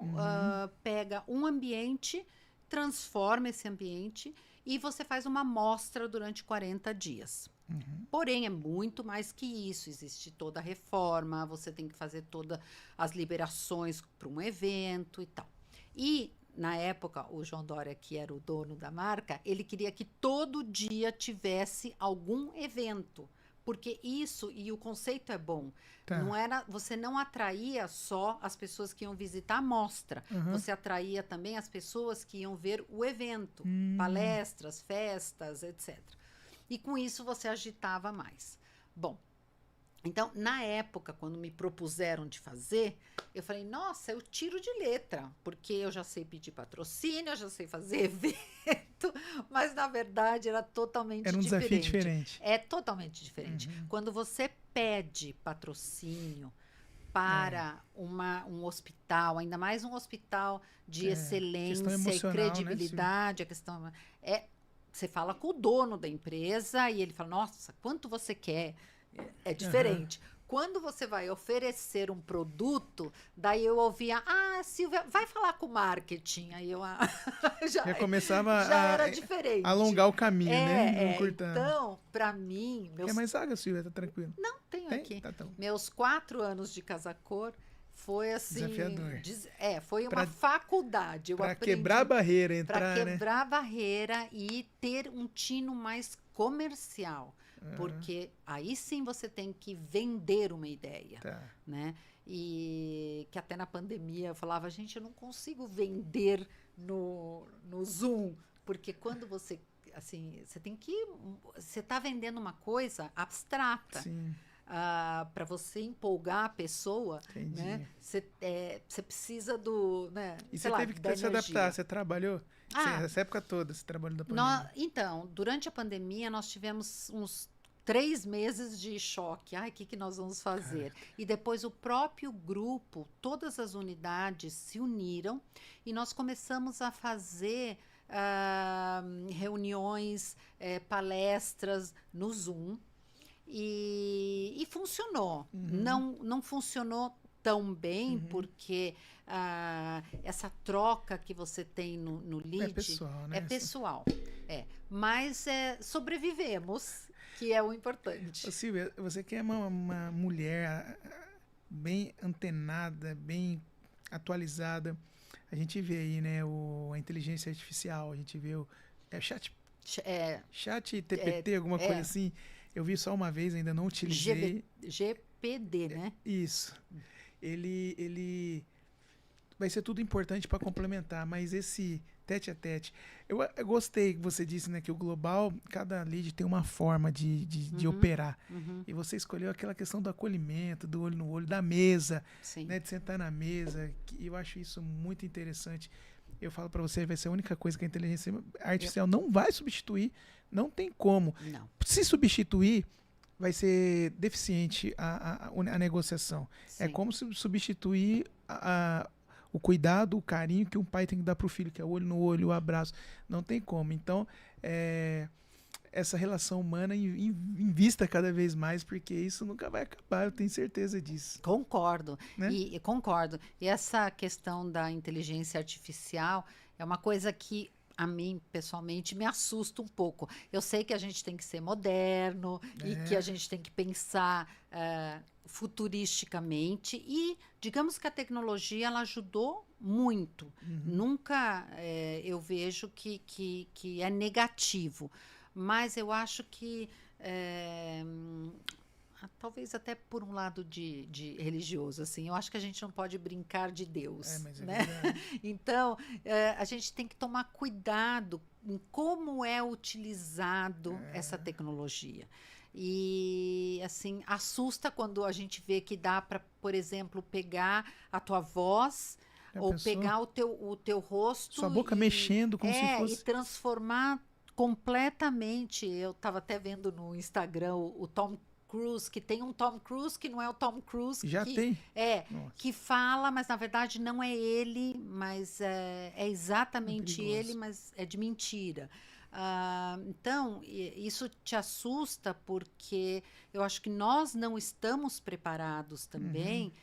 pega um ambiente, transforma esse ambiente e você faz uma mostra durante 40 dias. Porém, é muito mais que isso. Existe toda a reforma, você tem que fazer todas as liberações para um evento e tal. E, na época, o João Dória, que era o dono da marca, ele queria que todo dia tivesse algum evento. Porque isso, e o conceito é bom, você não atraía só as pessoas que iam visitar a mostra, você atraía também as pessoas que iam ver o evento, palestras, festas, etc. E com isso você agitava mais. Bom, então, na época, quando me propuseram de fazer, eu falei, nossa, eu tiro de letra, porque eu já sei pedir patrocínio, eu já sei fazer evento, mas na verdade era totalmente diferente. Era um desafio diferente. É totalmente diferente. Quando você pede patrocínio para um hospital, ainda mais um hospital de excelência e credibilidade, né, a questão você fala com o dono da empresa e ele fala, nossa, quanto você quer? É diferente. quando você vai oferecer um produto, daí eu ouvia, Silvia, vai falar com o marketing. Aí eu Já começava já a era diferente. alongar o caminho, né? Não cortando. Então, para mim, Quer mais água, Silvia? Tá tranquilo. não tenho Tem? aqui. Tá, tá. Meus 4 anos de Casacor foi assim, Desafiador. foi uma Pra- faculdade. Eu Pra aprendi quebrar a barreira, para entrar, né? quebrar a barreira e ter um tino mais comercial, porque aí sim você tem que vender uma ideia, Tá. né? E que até na pandemia eu falava, gente, eu não consigo vender no Zoom, porque quando você, assim, você está vendendo uma coisa abstrata. Sim, Para você empolgar a pessoa, entendi. né? Você precisa do, né? E sei você lá, teve que da se adaptar, energia. você trabalhou essa época toda, você trabalhou da pandemia. Então, durante a pandemia, nós tivemos uns 3 meses de choque. Ai, o que nós vamos fazer? E depois o próprio grupo, todas as unidades se uniram e nós começamos a fazer reuniões, palestras no Zoom. E funcionou. Não funcionou tão bem, porque essa troca que você tem no lead É pessoal, né? é pessoal. Mas sobrevivemos, que é o importante. Ô, Silvia, você que é uma mulher bem antenada, bem atualizada, a gente vê aí, né, a inteligência artificial, a gente vê o chat TPT, alguma coisa assim. Eu vi só uma vez, ainda não utilizei. GPD, né? Isso. Ele vai ser tudo importante para complementar, mas esse tete a tete. Eu gostei que você disse, né, que o global, cada lead tem uma forma de operar. E você escolheu aquela questão do acolhimento, do olho no olho, da mesa, né, de sentar na mesa. Eu acho isso muito interessante. Eu falo para você, vai ser a única coisa que a inteligência artificial não vai substituir. Não tem como. Não. Se substituir, vai ser deficiente a negociação. Sim. É como se substituir o cuidado, o carinho que um pai tem que dar para o filho, que é o olho no olho, o abraço. Não tem como. Então, essa relação humana invista cada vez mais, porque isso nunca vai acabar, eu tenho certeza disso. Concordo. Né? E concordo. E essa questão da inteligência artificial é uma coisa que a mim, pessoalmente, me assusta um pouco. Eu sei que a gente tem que ser moderno e que a gente tem que pensar futuristicamente e, digamos que a tecnologia, ela ajudou muito. Nunca eu vejo que é negativo. Mas eu acho que talvez até por um lado de religioso, assim, eu acho que a gente não pode brincar de Deus, Mas né? Então, a gente tem que tomar cuidado em como é utilizado essa tecnologia. E, assim, assusta quando a gente vê que dá para, por exemplo, pegar a tua voz ou pegar o teu rosto. Sua boca mexendo como se fosse. E transformar completamente. Eu estava até vendo no Instagram o Tom Cruise, que tem um Tom Cruise que não é o Tom Cruise. Já tem? Que fala, mas na verdade não é ele, mas é exatamente ele, mas é de mentira. Então, isso te assusta porque eu acho que nós não estamos preparados também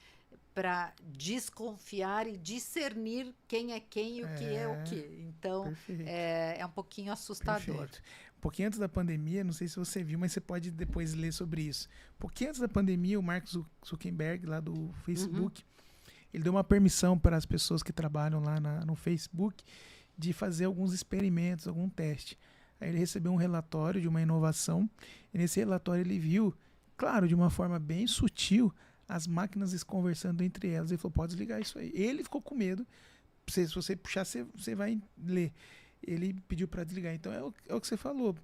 para desconfiar e discernir quem é quem e o que é o que. Então, é um pouquinho assustador. Perfeito. Um pouquinho antes da pandemia, não sei se você viu, mas você pode depois ler sobre isso. Um pouquinho antes da pandemia, o Mark Zuckerberg, lá do Facebook, ele deu uma permissão para as pessoas que trabalham lá no Facebook de fazer alguns experimentos, algum teste. Aí ele recebeu um relatório de uma inovação, e nesse relatório ele viu, claro, de uma forma bem sutil, as máquinas conversando entre elas. Ele falou, pode desligar isso aí. Ele ficou com medo. Se você puxar, você vai ler. Ele pediu para desligar. Então é o que você falou.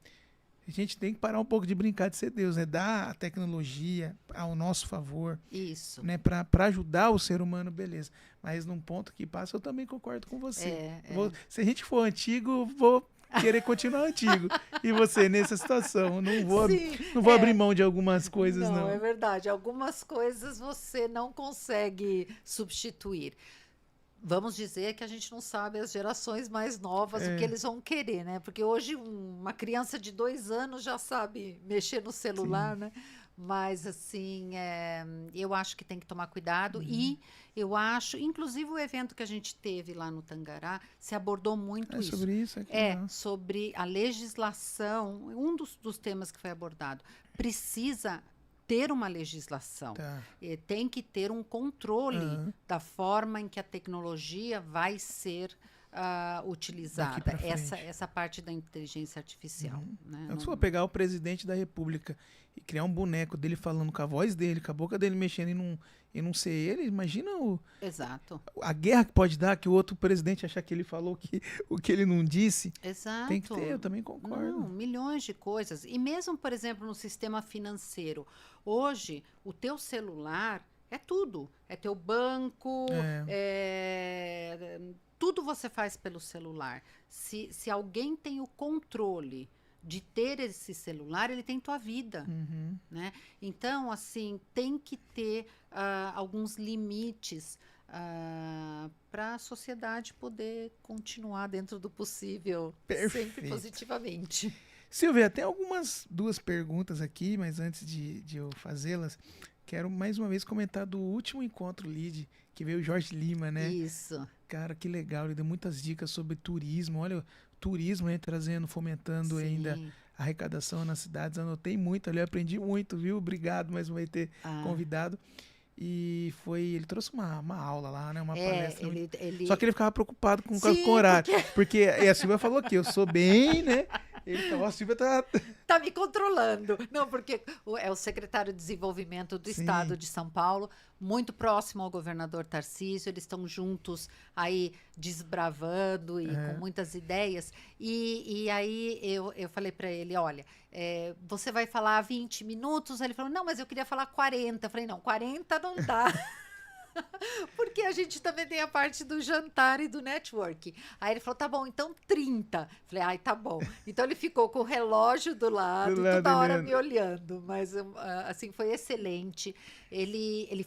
A gente tem que parar um pouco de brincar de ser Deus, né? Dar a tecnologia ao nosso favor. Isso. Né? Para ajudar o ser humano, beleza. Mas num ponto que passa, eu também concordo com você. Se a gente for antigo, vou querer continuar antigo. E você, nessa situação, não vou abrir mão de algumas coisas, não. Não, é verdade. Algumas coisas você não consegue substituir. Vamos dizer que a gente não sabe as gerações mais novas o que eles vão querer, né? Porque hoje uma criança de 2 anos já sabe mexer no celular, né? Mas, assim, eu acho que tem que tomar cuidado. E eu acho, inclusive o evento que a gente teve lá no Tangará, se abordou muito isso. Sobre isso aqui. Sobre a legislação, um dos temas que foi abordado. Precisa ter uma legislação, Tá. tem que ter um controle Aham. da forma em que a tecnologia vai ser utilizada, Daqui pra frente. essa parte da inteligência artificial. Né? Se for pegar o presidente da República e criar um boneco dele falando com a voz dele, com a boca dele mexendo e não ser ele, imagina Exato, a guerra que pode dar que o outro presidente achar que ele falou o que ele não disse. exato. Tem que ter, eu também concordo. Não, milhões de coisas. E mesmo, por exemplo, no sistema financeiro, hoje o teu celular é tudo. É teu banco, tudo você faz pelo celular. Se alguém tem o controle de ter esse celular, ele tem tua vida. Uhum. Né? Então, assim, tem que ter alguns limites para a sociedade poder continuar dentro do possível, sempre Perfeito. positivamente. Silvia, tem duas perguntas aqui, mas antes de eu fazê-las, quero mais uma vez comentar do último encontro LEAD, que veio o Jorge Lima, né? Isso. Cara, que legal, ele deu muitas dicas sobre turismo. Olha, turismo, né, trazendo, fomentando Sim. ainda a arrecadação nas cidades. Anotei muito ali, eu aprendi muito, viu? Obrigado mais uma vez ter convidado. E ele trouxe uma aula lá, né? Uma palestra. Só que ele ficava preocupado com o horário. Porque a Silvia falou que eu sou bem, né? Ele falou, a Silvia tá me controlando. Não, porque é o secretário de Desenvolvimento do Estado de São Paulo, muito próximo ao governador Tarcísio, eles estão juntos aí desbravando e com muitas ideias. E aí eu falei para ele, olha, você vai falar 20 minutos? Ele falou, não, mas eu queria falar 40. Eu falei, não, 40 não dá. Porque a gente também tem a parte do jantar e do network. Aí ele falou, tá bom, então 30. Falei, ai, tá bom. Então ele ficou com o relógio do lado toda hora me olhando. Mas, assim, foi excelente. Ele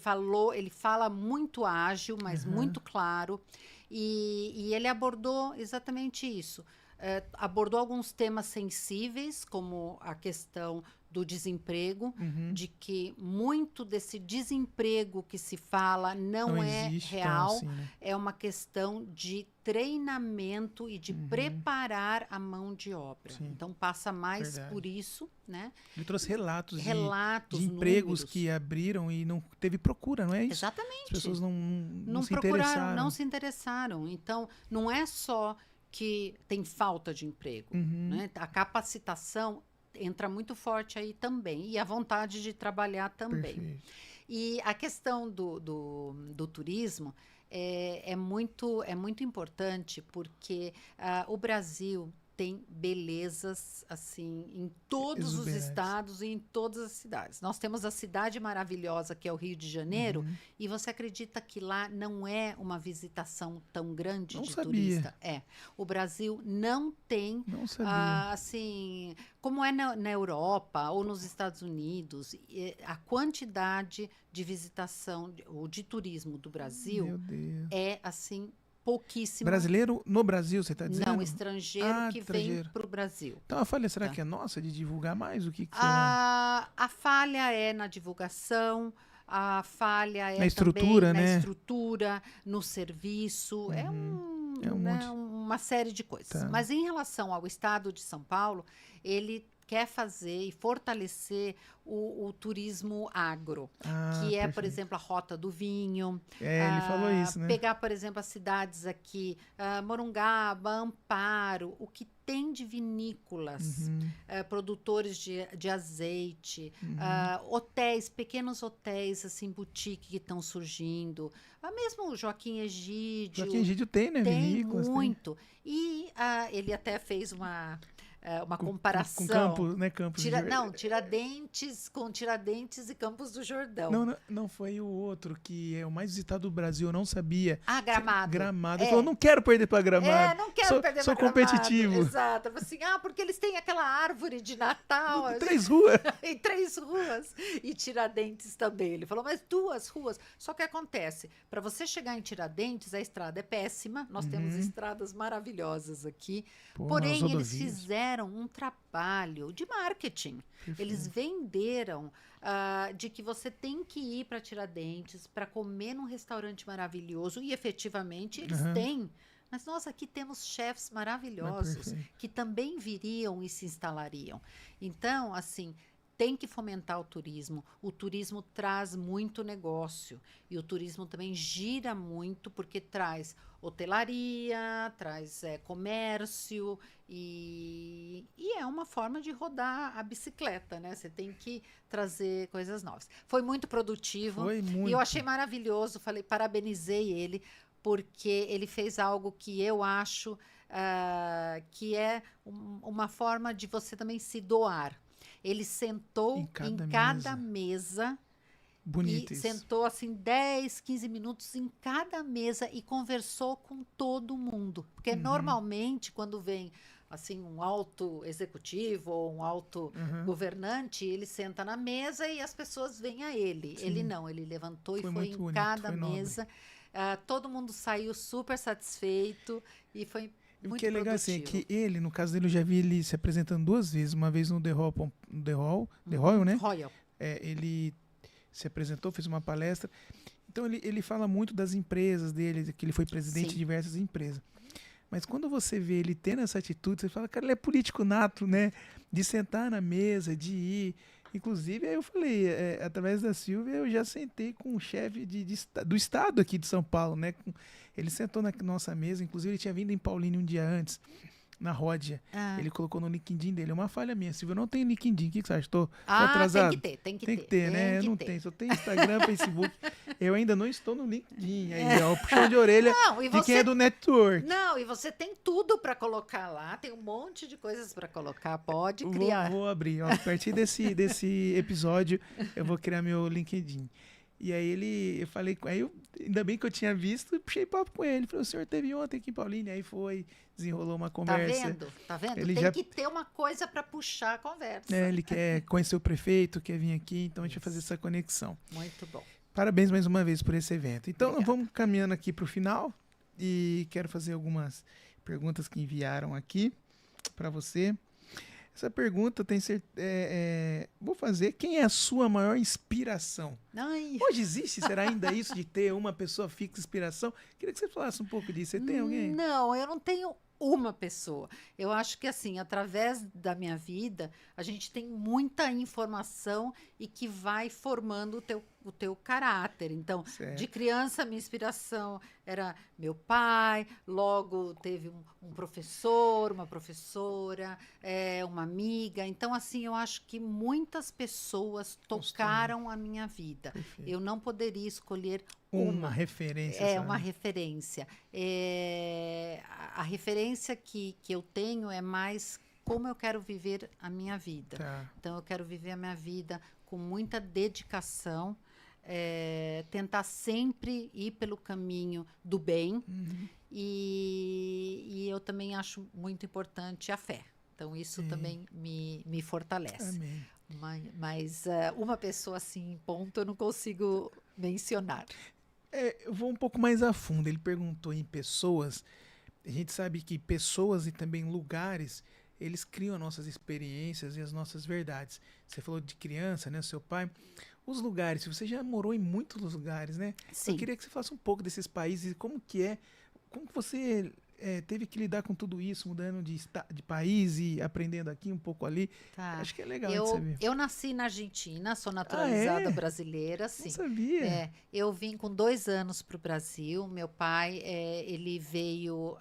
fala muito ágil, mas muito claro. E ele abordou exatamente isso. Abordou alguns temas sensíveis, como a questão do desemprego, de que muito desse desemprego que se fala não é real, assim, né? é uma questão de treinamento e de preparar a mão de obra. Sim. Então passa mais por isso, né? Ele trouxe relatos de empregos números. que abriram e não teve procura, não é isso? Exatamente. As pessoas não se procuraram, interessaram. não se interessaram. Então, não é só que tem falta de emprego, né? A capacitação entra muito forte aí também. E a vontade de trabalhar também. Perfeito. E a questão do turismo é muito importante porque o Brasil tem belezas assim em todos os estados e em todas as cidades. Nós temos a cidade maravilhosa que é o Rio de Janeiro e você acredita que lá não é uma visitação tão grande de turista? O Brasil não tem assim como é na Europa ou nos Estados Unidos, a quantidade de visitação ou de turismo do Brasil é assim pouquíssimo. Brasileiro no Brasil, você está dizendo? Não, estrangeiro que vem para o Brasil. Então a falha será que é nossa de divulgar mais? O que será? A falha é na divulgação, a falha é na estrutura, também né? Na estrutura, no serviço, uma série de coisas. Mas em relação ao estado de São Paulo, ele quer fazer e fortalecer o turismo agro, que é, por exemplo, a Rota do Vinho. Ele falou isso, né? Pegar, por exemplo, as cidades aqui, Morungaba, Amparo, o que tem de vinícolas, produtores de azeite, hotéis, pequenos hotéis, assim, boutique que estão surgindo. Mesmo o Joaquim Egídio. Joaquim Egídio tem, né? Tem vinícolas. Muito. E ele até fez uma comparação. Com Campos, né? Campos Tiradentes e Campos do Jordão. Não foi o outro que é o mais visitado do Brasil, eu não sabia. Gramado. Gramado. Ele falou, não quero perder para Gramado. Não quero perder sou pra Gramado. competitivo. Exato. Eu falei assim, porque eles têm aquela árvore de Natal. 3 ruas. Em 3 ruas. E Tiradentes também. Ele falou, mas 2 ruas. Só que acontece, para você chegar em Tiradentes, a estrada é péssima. Nós temos estradas maravilhosas aqui. Pô, as Porém, eles rodovias. fizeram um trabalho de marketing. Eles venderam de que você tem que ir para Tiradentes para comer num restaurante maravilhoso. E efetivamente eles têm. Mas nós aqui temos chefs maravilhosos que também viriam e se instalariam. Então, assim, tem que fomentar o turismo. O turismo traz muito negócio. E o turismo também gira muito porque traz hotelaria, traz comércio e é uma forma de rodar a bicicleta, né? Você tem que trazer coisas novas. Foi muito produtivo. Foi muito. E eu achei maravilhoso. Falei, parabenizei ele, porque ele fez algo que eu acho que é uma forma de você também se doar. Ele sentou em cada mesa Bonito e isso. sentou assim 10, 15 minutos em cada mesa e conversou com todo mundo. Porque normalmente quando vem assim um alto executivo ou um alto governante, ele senta na mesa e as pessoas vêm a ele. Sim. Ele não, ele levantou Foi e foi muito em bonito, cada foi nobre. mesa. Todo mundo saiu super satisfeito e foi E muito o que é legal assim, é produtivo. que ele, no caso dele, eu já vi ele se apresentando 2 vezes. Uma vez no The Royal, né? Royal. Ele se apresentou, fez uma palestra. Então ele fala muito das empresas dele, que ele foi presidente Sim. de diversas empresas. Mas quando você vê ele tendo essa atitude, você fala, cara, ele é político nato, né? De sentar na mesa, de ir. Inclusive, aí eu falei, através da Silvia, eu já sentei com o chefe do estado aqui de São Paulo, né? Ele sentou na nossa mesa, inclusive ele tinha vindo em Paulínia um dia antes, na Ródia. Ele colocou no LinkedIn dele. É uma falha minha, Silvia, eu não tenho LinkedIn. O que você acha? Tô atrasado? Tem que Tem ter. que ter, né? Eu não tenho. Só tem Instagram, Facebook. Eu ainda não estou no LinkedIn. Aí, ó, puxão de orelha de quem é do network. Não, e você tem tudo para colocar lá. Tem um monte de coisas para colocar. Pode criar. Vou abrir. Ó, a partir desse episódio, eu vou criar meu LinkedIn. E aí eu falei com ele, ainda bem que eu tinha visto, puxei papo com ele. Falei, o senhor teve ontem aqui em Paulínia, aí desenrolou uma conversa. Tá vendo? Ele Tem que ter uma coisa para puxar a conversa. Ele quer conhecer o prefeito, quer vir aqui, então a gente vai fazer essa conexão. Muito bom. Parabéns mais uma vez por esse evento. Então, nós Obrigada. vamos caminhando aqui para o final e quero fazer algumas perguntas que enviaram aqui para você. Essa pergunta tem vou fazer. Quem é a sua maior inspiração? Ai. Hoje existe, será ainda isso de ter uma pessoa fixa inspiração? Queria que você falasse um pouco disso. Você tem alguém? Não, eu não tenho uma pessoa. Eu acho que assim, através da minha vida, a gente tem muita informação e que vai formando o teu caráter. Então, Certo. de criança, minha inspiração era meu pai, logo teve um professor, uma professora, uma amiga. Então, assim, eu acho que muitas pessoas tocaram a minha vida. Perfeito. Eu não poderia escolher Uma referência. É sabe? uma referência. A referência que eu tenho é mais como eu quero viver a minha vida. Tá. Então, eu quero viver a minha vida com muita dedicação, tentar sempre ir pelo caminho do bem. E eu também acho muito importante a fé. Então, isso também me fortalece. Amém. Mas uma pessoa assim, em ponto, eu não consigo mencionar. Eu vou um pouco mais a fundo. Ele perguntou em pessoas. A gente sabe que pessoas e também lugares, eles criam as nossas experiências e as nossas verdades. Você falou de criança, né? Seu pai. Os lugares, você já morou em muitos lugares, né? Sim. Eu queria que você falasse um pouco desses países e como que como que você teve que lidar com tudo isso, mudando de país e aprendendo aqui, um pouco ali. Tá. Acho que é legal de saber. Eu nasci na Argentina, sou naturalizada brasileira, sim. Não sabia. Eu vim com 2 anos para o Brasil. Meu pai, ele veio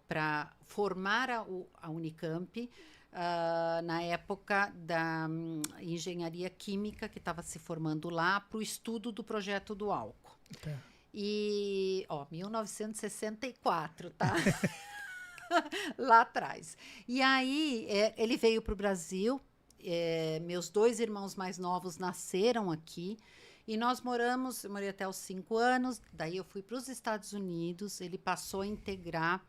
para formar a Unicamp na época da engenharia química que estava se formando lá para o estudo do projeto do álcool. Tá. E, 1964, tá? Lá atrás. E aí, ele veio para o Brasil, meus 2 irmãos mais novos nasceram aqui, e nós eu morei até os 5 anos, daí eu fui para os Estados Unidos, ele passou a integrar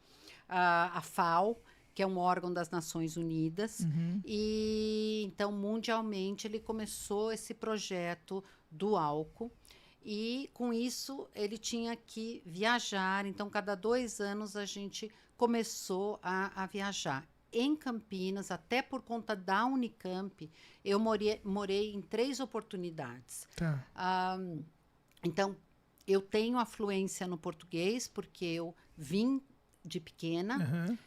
a FAO, que é um órgão das Nações Unidas, Uhum. e então mundialmente ele começou esse projeto do álcool. E com isso ele tinha que viajar. Então, cada 2 anos a gente começou a viajar. Em Campinas, até por conta da Unicamp, eu morei em 3 oportunidades. Tá. Então, eu tenho a fluência no português, porque eu vim de pequena. Aham.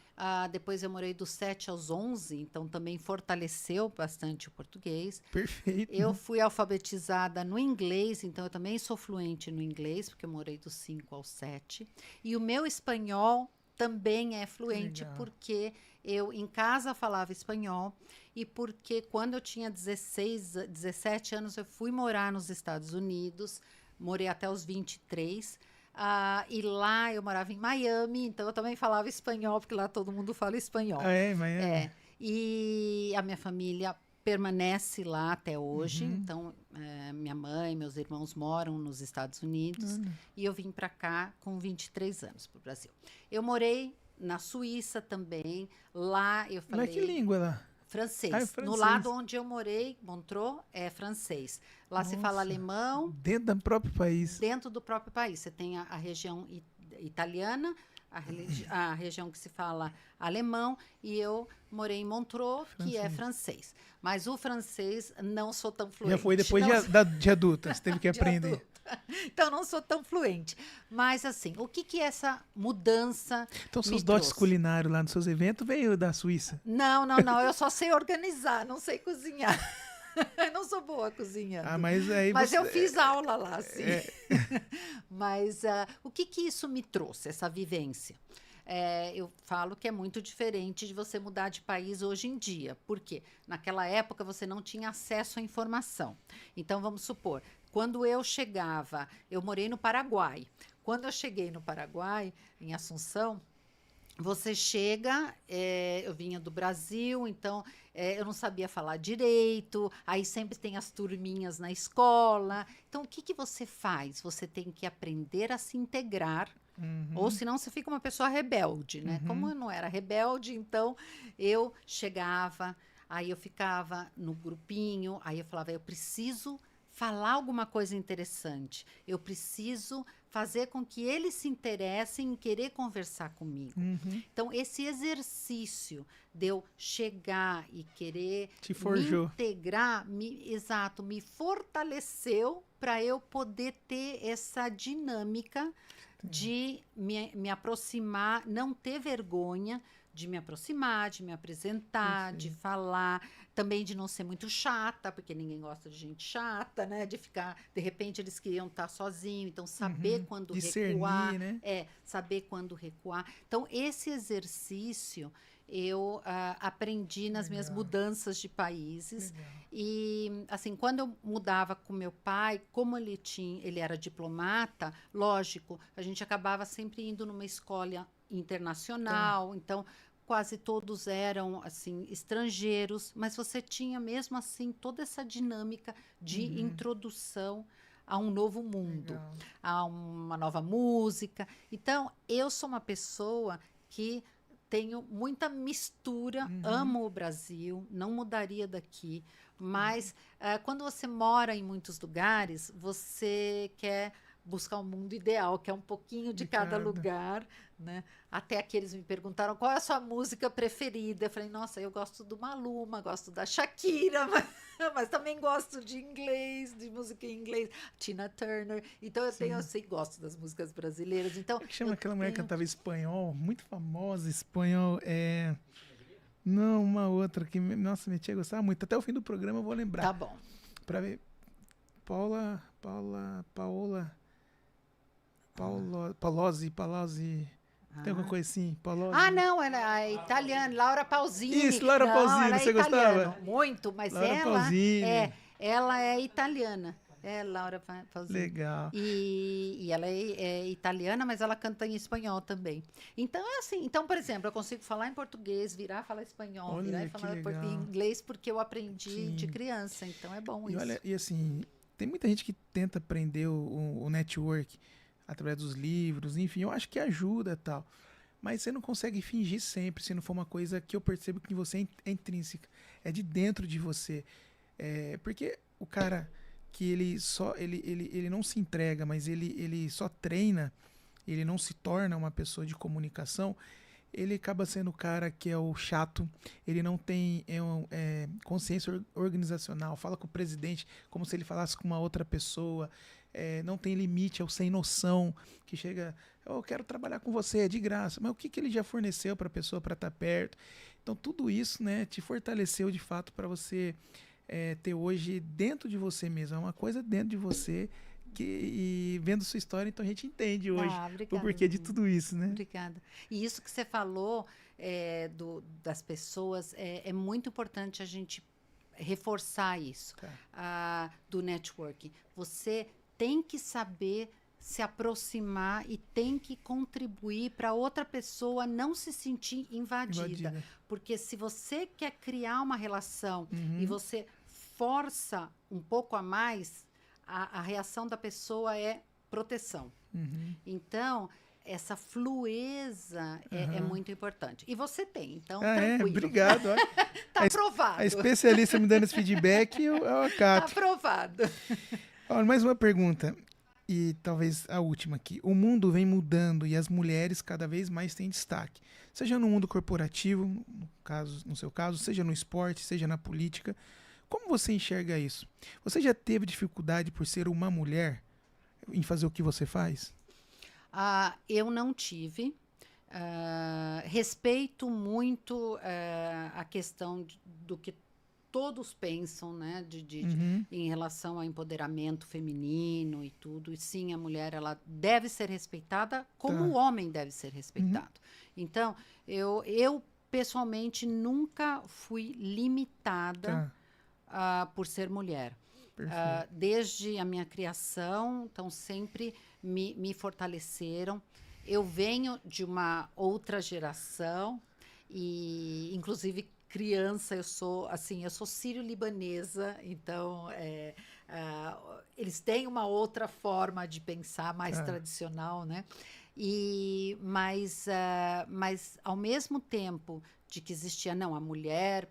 Depois eu morei dos 7 aos 11, então também fortaleceu bastante o português. Perfeito. Eu fui alfabetizada no inglês, então eu também sou fluente no inglês, porque eu morei dos 5 aos 7. E o meu espanhol também é fluente, Legal. porque eu em casa falava espanhol e porque quando eu tinha 17 anos eu fui morar nos Estados Unidos, morei até os 23. E lá eu morava em Miami, então eu também falava espanhol, porque lá todo mundo fala espanhol. Ah, é, Miami? É, e a minha família permanece lá até hoje. Uhum. Então, minha mãe, meus irmãos moram nos Estados Unidos. Olha. E eu vim para cá com 23 anos, para o Brasil. Eu morei na Suíça também. Lá eu falei... Mas que língua lá? Francês. Ah, é francês. No lado onde eu morei, Montreux, é francês. Lá se fala Nossa. alemão, Dentro do próprio país. dentro do próprio país. Você tem a região italiana, a região que se fala alemão, e eu morei em Montreux, que é francês. Mas o francês não sou tão fluente. Já foi depois Não de adulta, você teve que de aprender. adulta. Então, não sou tão fluente. Mas, assim, o que essa mudança Então, seus me dotes trouxe? culinários lá nos seus eventos veio da Suíça. Não. Eu só sei organizar, não sei cozinhar. Eu não sou boa cozinhando. Mas aí Mas você... eu fiz aula lá, sim. Mas o que isso me trouxe, essa vivência? Eu falo que é muito diferente de você mudar de país hoje em dia. Por quê? Naquela época você não tinha acesso à informação. Então, vamos supor, quando eu chegava, eu morei no Paraguai. Quando eu cheguei no Paraguai, em Assunção, você chega, eu vinha do Brasil, então eu não sabia falar direito, aí sempre tem as turminhas na escola. Então, o que você faz? Você tem que aprender a se integrar, ou senão você fica uma pessoa rebelde, né? Como eu não era rebelde, então eu chegava, aí eu ficava no grupinho, aí eu falava, eu preciso falar alguma coisa interessante, eu preciso fazer com que eles se interessem em querer conversar comigo. Então, esse exercício de eu chegar e querer Te forjou. me integrar, me fortaleceu para eu poder ter essa dinâmica de me aproximar, não ter vergonha de me aproximar, de me apresentar, de falar, também de não ser muito chata, porque ninguém gosta de gente chata, né? De ficar, de repente eles queriam estar sozinhos, então saber quando Discernir, recuar, né? saber quando recuar. Então esse exercício eu aprendi nas minhas mudanças de países. Legal. E assim, quando eu mudava com meu pai, como ele era diplomata, lógico, a gente acabava sempre indo numa escola internacional, então quase todos eram assim estrangeiros, mas você tinha mesmo assim toda essa dinâmica de introdução a um novo mundo, Legal. a uma nova música. Então, eu sou uma pessoa que tenho muita mistura, amo o Brasil, não mudaria daqui, mas quando você mora em muitos lugares, você quer buscar um mundo ideal, que é um pouquinho de cada lugar, né? Até que eles me perguntaram qual é a sua música preferida. Eu falei, nossa, eu gosto do Maluma, gosto da Shakira, mas também gosto de inglês, de música em inglês, Tina Turner. Então eu tenho, assim, gosto das músicas brasileiras. Então, Como é que chama aquela mulher que tenho- cantava espanhol? Muito famosa, espanhol. Não, uma outra que, nossa, minha tia gostava muito. Até o fim do programa eu vou lembrar. Tá bom. Pra ver. Paola. Palozzi. Tem alguma coisa assim? Palozzi. Não, ela é italiana, Laura Pausini. Isso, Laura Não, Pausini, ela é você italiana. gostava? Muito, mas Laura Pausini. ela é italiana. É Laura Pausini. Legal. E ela é italiana, mas ela canta em espanhol também. Então, é assim. Então, por exemplo, eu consigo falar em português, virar falar espanhol, Olha, virar e que falar legal. em inglês, porque eu aprendi Sim. de criança. Então, é bom E isso. olha, e assim, tem muita gente que tenta aprender o network através dos livros, enfim, eu acho que ajuda e tal. Mas você não consegue fingir sempre, se não for uma coisa que eu percebo que você é intrínseca, é de dentro de você. Porque o cara que ele não se entrega, mas ele só treina, ele não se torna uma pessoa de comunicação, ele acaba sendo o cara que é o chato, ele não tem consciência organizacional, fala com o presidente como se ele falasse com uma outra pessoa, não tem limite, é o sem noção, que chega, eu quero trabalhar com você, é de graça, mas o que ele já forneceu para a pessoa para estar perto? Então tudo isso, né, te fortaleceu de fato para você ter hoje dentro de você mesmo, é uma coisa dentro de você e vendo sua história, então a gente entende hoje o porquê de tudo isso, né? Obrigada. E isso que você falou das pessoas, é muito importante a gente reforçar isso, do networking. Você tem que saber se aproximar e tem que contribuir para outra pessoa não se sentir invadida. Porque se você quer criar uma relação e você força um pouco a mais, a reação da pessoa é proteção. Então, essa flueza é muito importante. E você tem, então, tranquilo. Obrigado. Está aprovado. A especialista me dando esse feedback, eu acato. Está aprovado. Olha, mais uma pergunta, e talvez a última aqui. O mundo vem mudando e as mulheres cada vez mais têm destaque. Seja no mundo corporativo, no seu caso, seja no esporte, seja na política. Como você enxerga isso? Você já teve dificuldade por ser uma mulher em fazer o que você faz? Eu não tive. Respeito muito a questão do que todos pensam, né, em relação ao empoderamento feminino e tudo. E sim, a mulher ela deve ser respeitada como o homem deve ser respeitado. Então, eu pessoalmente nunca fui limitada por ser mulher. Desde a minha criação, então sempre me fortaleceram. Eu venho de uma outra geração e, inclusive, criança, eu sou sírio-libanesa, então eles têm uma outra forma de pensar, mais tradicional, né? Mas ao mesmo tempo de que existia, não, a mulher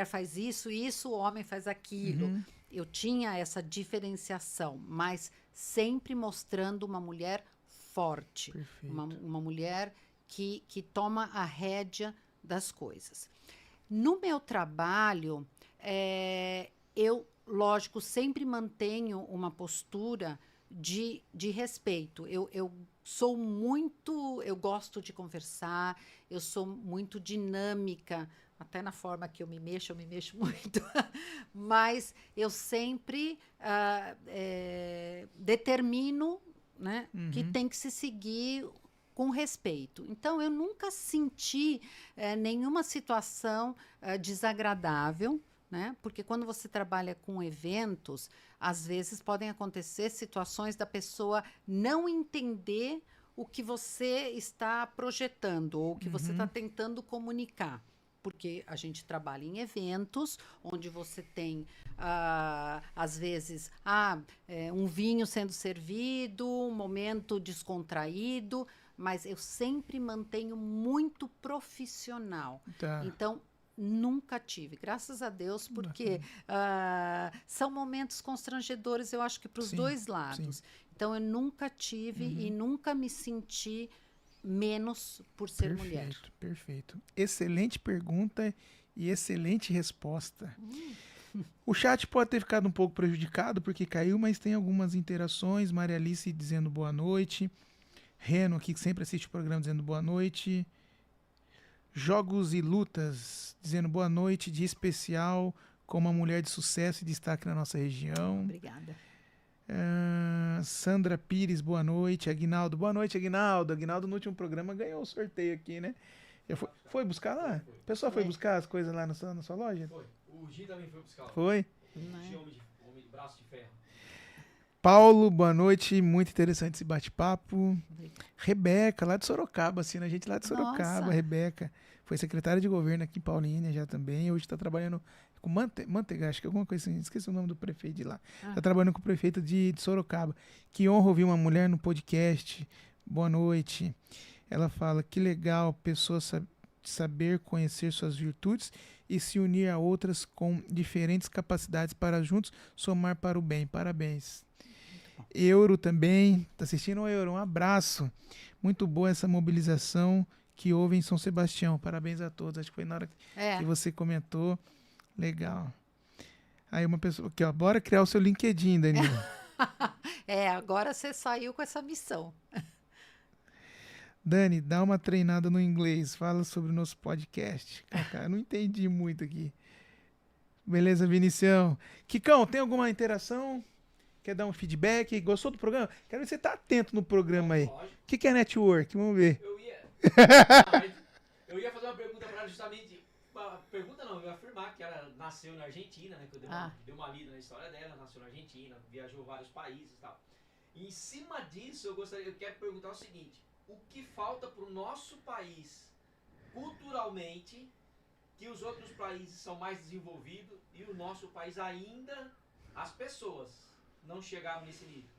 faz isso, o homem faz aquilo. Eu tinha essa diferenciação, mas sempre mostrando uma mulher forte, uma mulher que toma a rédea das coisas. No meu trabalho, eu, lógico, sempre mantenho uma postura de respeito. Eu gosto de conversar, eu sou muito dinâmica, até na forma que eu me mexo muito, mas eu sempre determino, né, que tem que se seguir com respeito. Então, eu nunca senti nenhuma situação desagradável, né? Porque quando você trabalha com eventos, às vezes podem acontecer situações da pessoa não entender o que você está projetando ou o que você está tentando comunicar. Porque a gente trabalha em eventos onde você tem, às vezes, um vinho sendo servido, um momento descontraído, mas eu sempre mantenho muito profissional. Então, nunca tive, graças a Deus, porque são momentos constrangedores, eu acho que para os dois lados. Então, eu nunca tive e nunca me senti menos por ser mulher. Perfeito. Excelente pergunta e excelente resposta. O chat pode ter ficado um pouco prejudicado porque caiu, mas tem algumas interações. Maria Alice dizendo boa noite. Reno aqui, que sempre assiste o programa, dizendo boa noite. Jogos e Lutas, dizendo boa noite, dia especial, com uma mulher de sucesso e destaque na nossa região. Obrigada. Sandra Pires, boa noite. Aguinaldo, boa noite, Aguinaldo. Aguinaldo no último programa ganhou o sorteio aqui, né? Foi buscar lá? O pessoal foi buscar as coisas lá na sua loja? Foi. O Gi também foi buscar lá. Foi? Homem de braço de ferro. Paulo, boa noite. Muito interessante esse bate-papo. Rebeca, lá de Sorocaba, assina a gente lá de Sorocaba. Nossa. Rebeca foi secretária de governo aqui em Paulínia já também. Hoje está trabalhando com Manteiga, acho que alguma coisa assim. Esqueci o nome do prefeito de lá. Está trabalhando com o prefeito de Sorocaba. Que honra ouvir uma mulher no podcast. Boa noite. Ela fala que legal pessoas saber conhecer suas virtudes e se unir a outras com diferentes capacidades para juntos somar para o bem. Parabéns. Euro também, tá assistindo o Euro? Um abraço. Muito boa essa mobilização que houve em São Sebastião. Parabéns a todos. Acho que foi na hora que você comentou. Legal. Aí uma pessoa aqui, ó, bora criar o seu LinkedIn, Danilo. Agora você saiu com essa missão. Dani, dá uma treinada no inglês. Fala sobre o nosso podcast. Cacá, eu não entendi muito aqui. Beleza, Vinicião. Kikão, tem alguma interação? Quer dar um feedback? Gostou do programa? Quero ver se você tá atento no programa aí. O que é network? Vamos ver. Eu ia fazer uma pergunta para ela justamente. Pergunta não, eu ia afirmar que ela nasceu na Argentina, né? Que eu dei uma lida na história dela, nasceu na Argentina, viajou vários países e tal. E em cima disso, eu quero perguntar o seguinte: o que falta para o nosso país, culturalmente, que os outros países são mais desenvolvidos e o nosso país ainda, as pessoas, não chegaram nesse nível?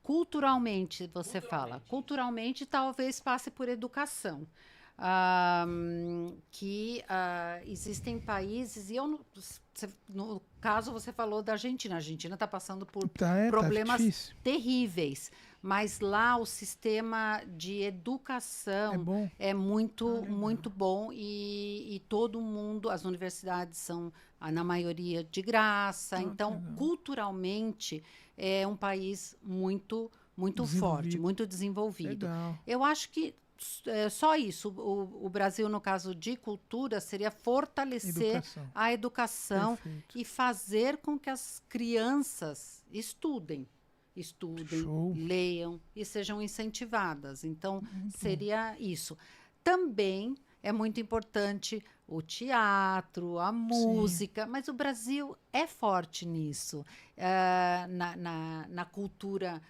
Culturalmente, você fala. Culturalmente, talvez passe por educação. Existem países, e no caso você falou da Argentina. A Argentina está passando por problemas terríveis, mas lá o sistema de educação é muito bom e todo mundo, as universidades são, na maioria, de graça. Então, culturalmente, é um país muito forte, muito desenvolvido. Legal. Eu acho que só isso. O Brasil, no caso de cultura, seria fortalecer a educação e fazer com que as crianças estudem, leiam e sejam incentivadas. Então, seria isso. Também é muito importante o teatro, a música, mas o Brasil é forte nisso, na cultura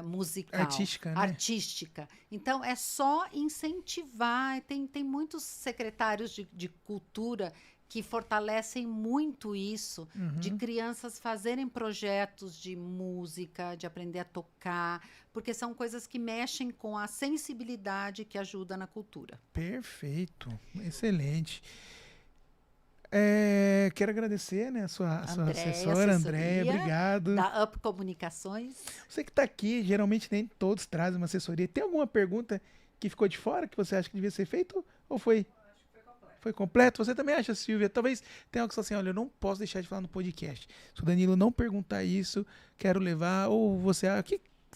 musical, artística. Então, é só incentivar. Tem muitos secretários de cultura que fortalecem muito isso, de crianças fazerem projetos de música, de aprender a tocar, porque são coisas que mexem com a sensibilidade que ajuda na cultura. Perfeito, excelente. Quero agradecer, né, a sua assessora, Andréia, obrigado. Da Up Comunicações. Você que está aqui, geralmente nem todos trazem uma assessoria. Tem alguma pergunta que ficou de fora que você acha que devia ser feito? Ou foi? Acho que foi completo. Foi completo? Você também acha, Silvia? Talvez tenha algo que você fala assim, olha, eu não posso deixar de falar no podcast. Se o Danilo não perguntar isso, quero levar. Ou você...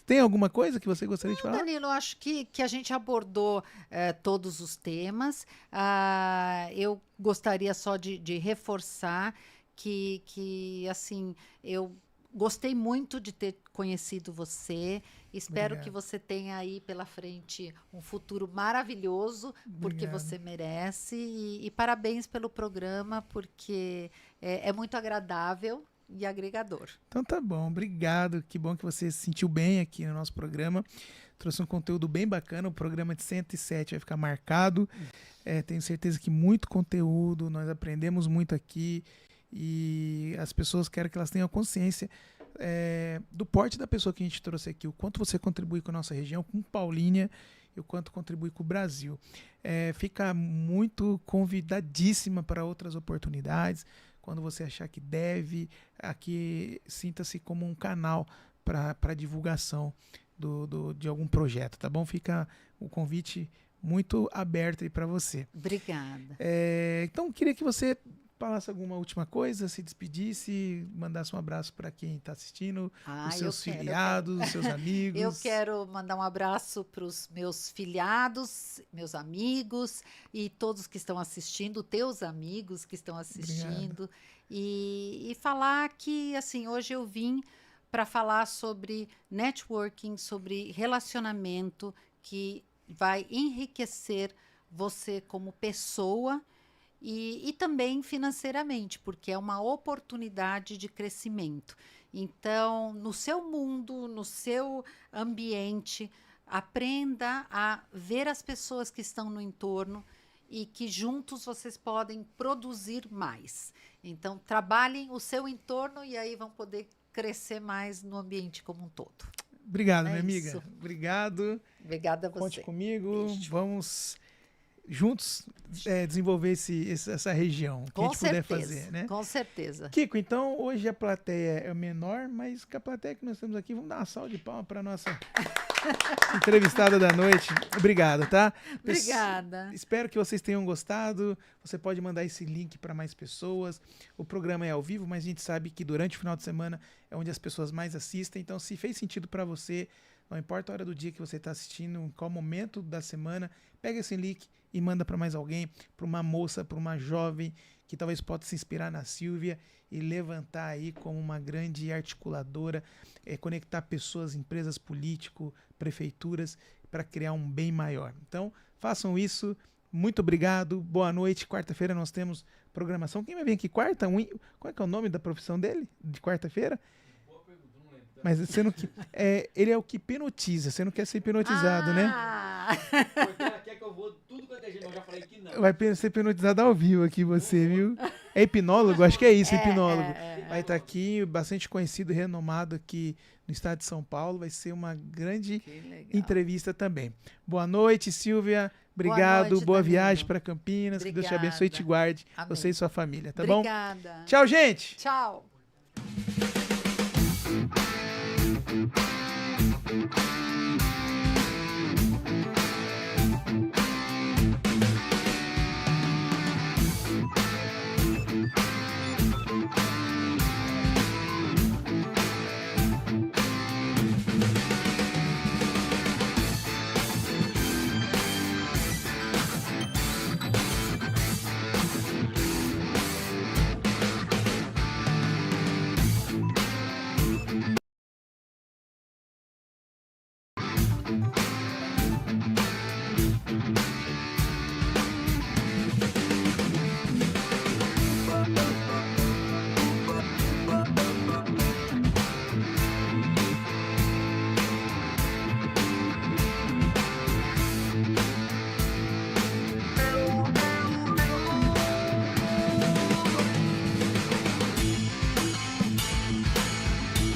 Tem alguma coisa que você gostaria de falar? Danilo, eu acho que a gente abordou todos os temas. Eu gostaria só de reforçar que, assim, eu gostei muito de ter conhecido você. Espero que você tenha aí pela frente um futuro maravilhoso, porque você merece. E parabéns pelo programa, porque é muito agradável e agregador. Então tá bom, obrigado. Que bom que você se sentiu bem aqui no nosso programa. Trouxe um conteúdo bem bacana. O programa de 107 vai ficar marcado. Tenho certeza que muito conteúdo, nós aprendemos muito aqui e as pessoas querem que elas tenham consciência do porte da pessoa que a gente trouxe aqui, o quanto você contribui com a nossa região, com Paulínia, e o quanto contribui com o Brasil. Fica muito convidadíssima para outras oportunidades. Quando você achar que deve, aqui sinta-se como um canal para divulgação de algum projeto, tá bom? Fica o convite muito aberto aí para você. Obrigada. Então, queria que você falasse alguma última coisa, se despedisse, mandasse um abraço para quem está assistindo, os seus filiados, os seus amigos. Eu quero mandar um abraço para os meus filiados, meus amigos e todos que estão assistindo, teus amigos que estão assistindo. E falar que, assim, hoje eu vim para falar sobre networking, sobre relacionamento que vai enriquecer você como pessoa e também financeiramente, porque é uma oportunidade de crescimento. Então, no seu mundo, no seu ambiente, aprenda a ver as pessoas que estão no entorno e que juntos vocês podem produzir mais. Então, trabalhem o seu entorno e aí vão poder crescer mais no ambiente como um todo. Obrigado, É minha isso. amiga. Obrigado. Obrigada a você. Conte comigo. Beijo. Vamos juntos desenvolver essa região. O que a Com gente puder certeza, fazer, né? com certeza. Kiko, então hoje a plateia é menor, mas com a plateia que nós temos aqui, vamos dar uma salva de palmas para nossa entrevistada da noite. Obrigado, tá? Obrigada. Espero que vocês tenham gostado. Você pode mandar esse link para mais pessoas. O programa é ao vivo, mas a gente sabe que durante o final de semana é onde as pessoas mais assistem. Então, se fez sentido para você, não importa a hora do dia que você está assistindo, em qual momento da semana, pega esse link e manda para mais alguém, para uma moça, para uma jovem que talvez possa se inspirar na Silvia e levantar aí como uma grande articuladora, conectar pessoas, empresas, políticos, prefeituras para criar um bem maior. Então, façam isso. Muito obrigado. Boa noite. Quarta-feira nós temos programação. Quem vai vir aqui quarta? Qual é que é o nome da profissão dele? De quarta-feira? Boa pergunta, não lembro. Mas você não, ele é o que hipnotiza. Você não quer ser hipnotizado, né? Porque ela quer que eu vou tudo quanto é gente, eu já falei que não. Vai ser hipnotizado ao vivo aqui você, viu? É hipnólogo? Acho que é isso, hipnólogo. Vai estar aqui, bastante conhecido e renomado aqui no estado de São Paulo. Vai ser uma grande entrevista também. Boa noite, Silvia. Obrigado. Noite, Boa Danilo. viagem para Campinas. Que Deus te abençoe e te guarde. Amém. Você e sua família, tá Obrigada. bom? Tchau, gente! Tchau.